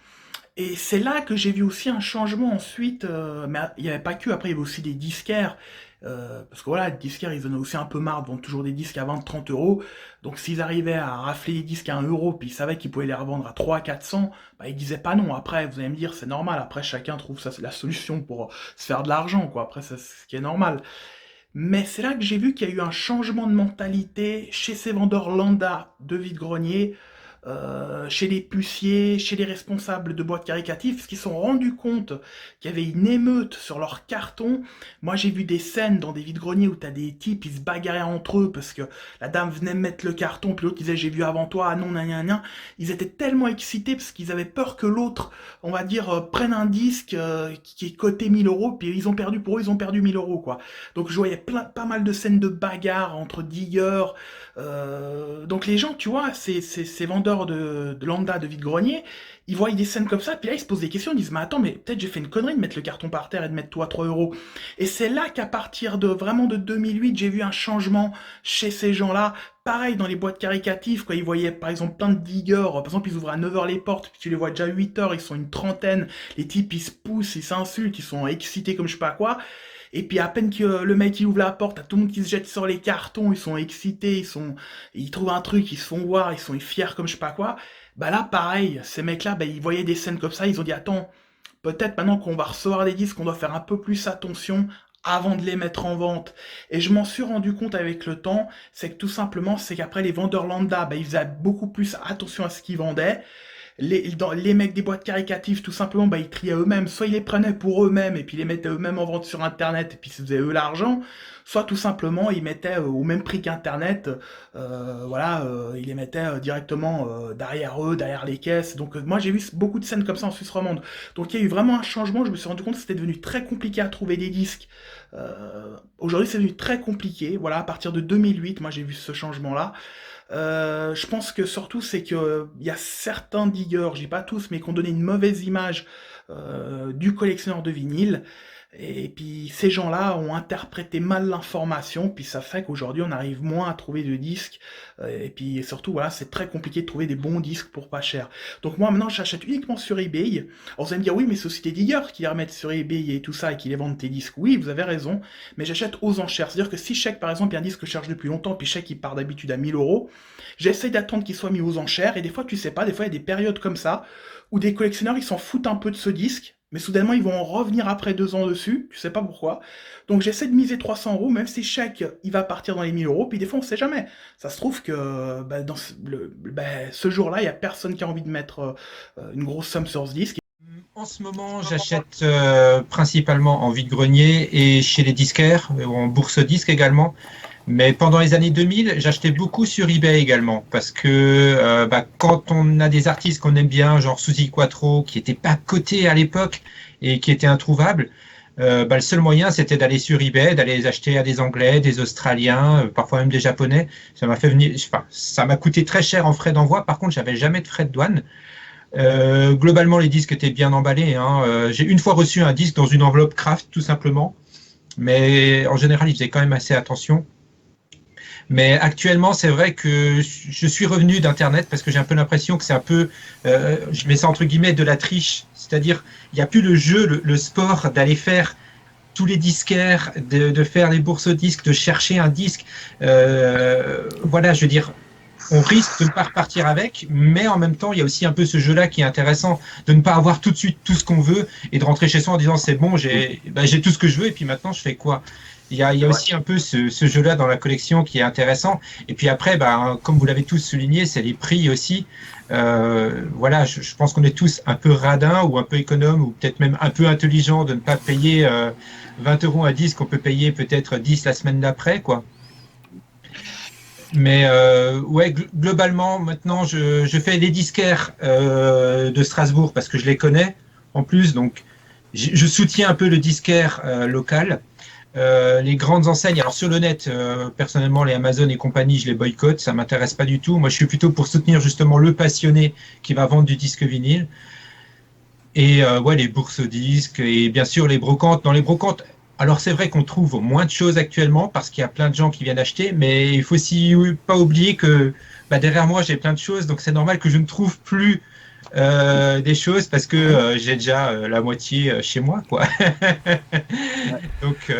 Et c'est là que j'ai vu aussi un changement ensuite, mais il n'y avait pas que, après il y avait aussi des disquaires, parce que voilà, les disquaires ils en ont aussi un peu marre de vendre toujours des disques à 20-30 euros, donc s'ils arrivaient à rafler les disques à 1 euro, puis ils savaient qu'ils pouvaient les revendre à 300-400, bah ils disaient pas non. Après, vous allez me dire, c'est normal, après chacun trouve ça, c'est la solution pour se faire de l'argent, quoi, après c'est ce qui est normal. Mais c'est là que j'ai vu qu'il y a eu un changement de mentalité chez ces vendeurs lambda de vide-grenier. chez les puciers, chez les responsables de boîtes caricatives, parce qu'ils se sont rendus compte qu'il y avait une émeute sur leur carton. Moi, j'ai vu des scènes dans des vides-greniers où t'as des types, ils se bagarraient entre eux parce que la dame venait mettre le carton, puis l'autre disait j'ai vu avant toi, ah non, nan, nan, nan. Ils étaient tellement excités parce qu'ils avaient peur que l'autre, on va dire, prenne un disque qui est coté 1000 euros, puis ils ont perdu, pour eux, ils ont perdu 1000 euros, quoi. Donc je voyais pas mal de scènes de bagarre entre diggers. Donc les gens, tu vois, ces vendeurs de lambda, de vide-grenier, ils voient des scènes comme ça, puis là ils se posent des questions, ils disent mais attends, mais peut-être j'ai fait une connerie de mettre le carton par terre et de mettre toi 3 euros. Et c'est là qu'à partir de vraiment de 2008, j'ai vu un changement chez ces gens-là. Pareil dans les boîtes caricatives, quand ils voyaient par exemple plein de diggers, par exemple ils ouvrent à 9h les portes, puis tu les vois déjà à 8h, ils sont une trentaine, les types ils se poussent, ils s'insultent, ils sont excités comme je sais pas quoi. Et puis à peine que le mec il ouvre la porte, t'as tout le monde qui se jette sur les cartons, ils sont excités, ils trouvent un truc, ils se font voir, ils sont fiers comme je sais pas quoi. Bah là pareil, ces mecs-là, bah, ils voyaient des scènes comme ça, ils ont dit attends, peut-être maintenant qu'on va recevoir des disques, on doit faire un peu plus attention avant de les mettre en vente. Et je m'en suis rendu compte avec le temps, c'est que tout simplement, c'est qu'après les vendeurs lambda, bah, ils faisaient beaucoup plus attention à ce qu'ils vendaient. Les mecs des boîtes caricatives, tout simplement, bah, ils triaient eux-mêmes. Soit ils les prenaient pour eux-mêmes et puis ils les mettaient eux-mêmes en vente sur Internet et puis ils se faisaient eux l'argent. Soit tout simplement, ils mettaient au même prix qu'Internet, ils les mettaient directement derrière eux, derrière les caisses. Donc moi j'ai vu beaucoup de scènes comme ça en Suisse romande. Donc il y a eu vraiment un changement. Je me suis rendu compte que c'était devenu très compliqué à trouver des disques. Aujourd'hui c'est devenu très compliqué. Voilà, à partir de 2008, moi j'ai vu ce changement-là. Je pense que surtout c'est que il y a certains diggers, je dis pas tous, mais qui ont donné une mauvaise image du collectionneur de vinyle. Et puis ces gens-là ont interprété mal l'information, puis ça fait qu'aujourd'hui on arrive moins à trouver de disques. Et puis surtout voilà, c'est très compliqué de trouver des bons disques pour pas cher. Donc moi maintenant j'achète uniquement sur eBay. Alors vous allez me dire oui mais c'est aussi des diggers qui les remettent sur eBay et tout ça et qui les vendent tes disques. Oui vous avez raison, mais j'achète aux enchères. C'est-à-dire que si je sais que par exemple il y a un disque que je cherche depuis longtemps, puis je sais qu'il part d'habitude à 1000 euros, j'essaye d'attendre qu'il soit mis aux enchères. Et des fois tu sais pas, des fois il y a des périodes comme ça où des collectionneurs ils s'en foutent un peu de ce disque. Mais soudainement, ils vont en revenir après 2 ans dessus, tu sais pas pourquoi. Donc j'essaie de miser 300 euros, même si chaque, il va partir dans les 1000 euros, puis des fois on sait jamais. Ça se trouve que dans ce jour-là, il y a personne qui a envie de mettre une grosse somme sur ce disque. En ce moment, j'achète principalement en vide-grenier et chez les disquaires, ou en bourse disque également. Mais pendant les années 2000, j'achetais beaucoup sur eBay également, parce que quand on a des artistes qu'on aime bien, genre Suzy Quattro, qui n'étaient pas cotés à l'époque et qui étaient introuvables, le seul moyen c'était d'aller sur eBay, d'aller les acheter à des Anglais, des Australiens, parfois même des Japonais. Ça m'a fait venir, ça m'a coûté très cher en frais d'envoi. Par contre, j'avais jamais de frais de douane. Globalement, les disques étaient bien emballés. J'ai une fois reçu un disque dans une enveloppe Kraft, tout simplement, mais en général, ils faisaient quand même assez attention. Mais actuellement, c'est vrai que je suis revenu d'Internet parce que j'ai un peu l'impression que c'est un peu, je mets ça entre guillemets, de la triche. C'est-à-dire, il n'y a plus le jeu, le sport d'aller faire tous les disquaires, de faire les bourses disques, de chercher un disque. Voilà, je veux dire, on risque de ne pas repartir avec, mais en même temps, il y a aussi un peu ce jeu-là qui est intéressant, de ne pas avoir tout de suite tout ce qu'on veut et de rentrer chez soi en disant c'est bon, j'ai tout ce que je veux et puis maintenant je fais quoi? Il y a aussi un peu ce jeu-là dans la collection qui est intéressant. Et puis après, comme vous l'avez tous souligné, c'est les prix aussi. Voilà, je pense qu'on est tous un peu radins ou un peu économes ou peut-être même un peu intelligents de ne pas payer 20 euros un disque qu'on peut payer peut-être 10 la semaine d'après, quoi. Mais ouais, globalement, maintenant, je fais les disquaires de Strasbourg parce que je les connais en plus. Donc, je soutiens un peu le disquaire local. Les grandes enseignes, alors sur le net, personnellement, les Amazon et compagnie, je les boycotte, ça m'intéresse pas du tout. Moi, je suis plutôt pour soutenir justement le passionné qui va vendre du disque vinyle. Et ouais, les bourses disques et bien sûr les brocantes. Dans les brocantes, alors c'est vrai qu'on trouve moins de choses actuellement parce qu'il y a plein de gens qui viennent acheter, mais il faut aussi pas oublier que derrière moi, j'ai plein de choses, donc c'est normal que je ne trouve plus des choses parce que j'ai déjà la moitié chez moi, quoi. Donc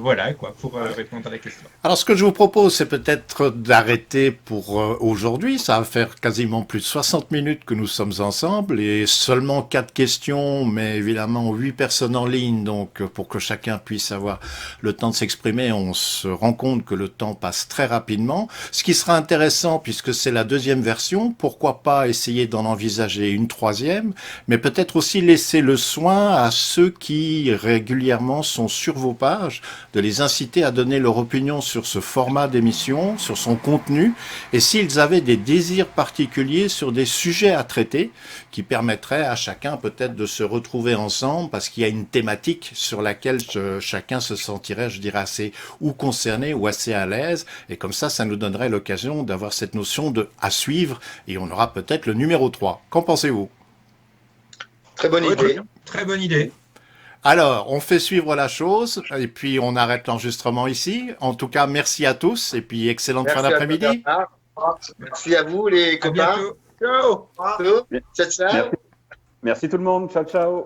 voilà, quoi, pour répondre à la question. Alors, ce que je vous propose, c'est peut-être d'arrêter pour aujourd'hui. Ça va faire quasiment plus de 60 minutes que nous sommes ensemble et seulement 4 questions, mais évidemment 8 personnes en ligne. Donc, pour que chacun puisse avoir le temps de s'exprimer, on se rend compte que le temps passe très rapidement. Ce qui sera intéressant, puisque c'est la deuxième version, pourquoi pas essayer d'en envisager une troisième, mais peut-être aussi laisser le soin à ceux qui régulièrement sont sur vos pages, de les inciter à donner leur opinion sur ce format d'émission, sur son contenu, et s'ils avaient des désirs particuliers sur des sujets à traiter, qui permettraient à chacun peut-être de se retrouver ensemble, parce qu'il y a une thématique sur laquelle chacun se sentirait, je dirais, assez ou concerné ou assez à l'aise, et comme ça nous donnerait l'occasion d'avoir cette notion de à suivre, et on aura peut-être le numéro 3. Qu'en pensez-vous? Très bonne idée. Très bonne idée. Alors, on fait suivre la chose et puis on arrête l'enregistrement ici. En tout cas, merci à tous et puis excellente fin d'après-midi. Merci à vous les copains. Ciao. Ciao. Ciao. Merci tout le monde. Ciao, ciao.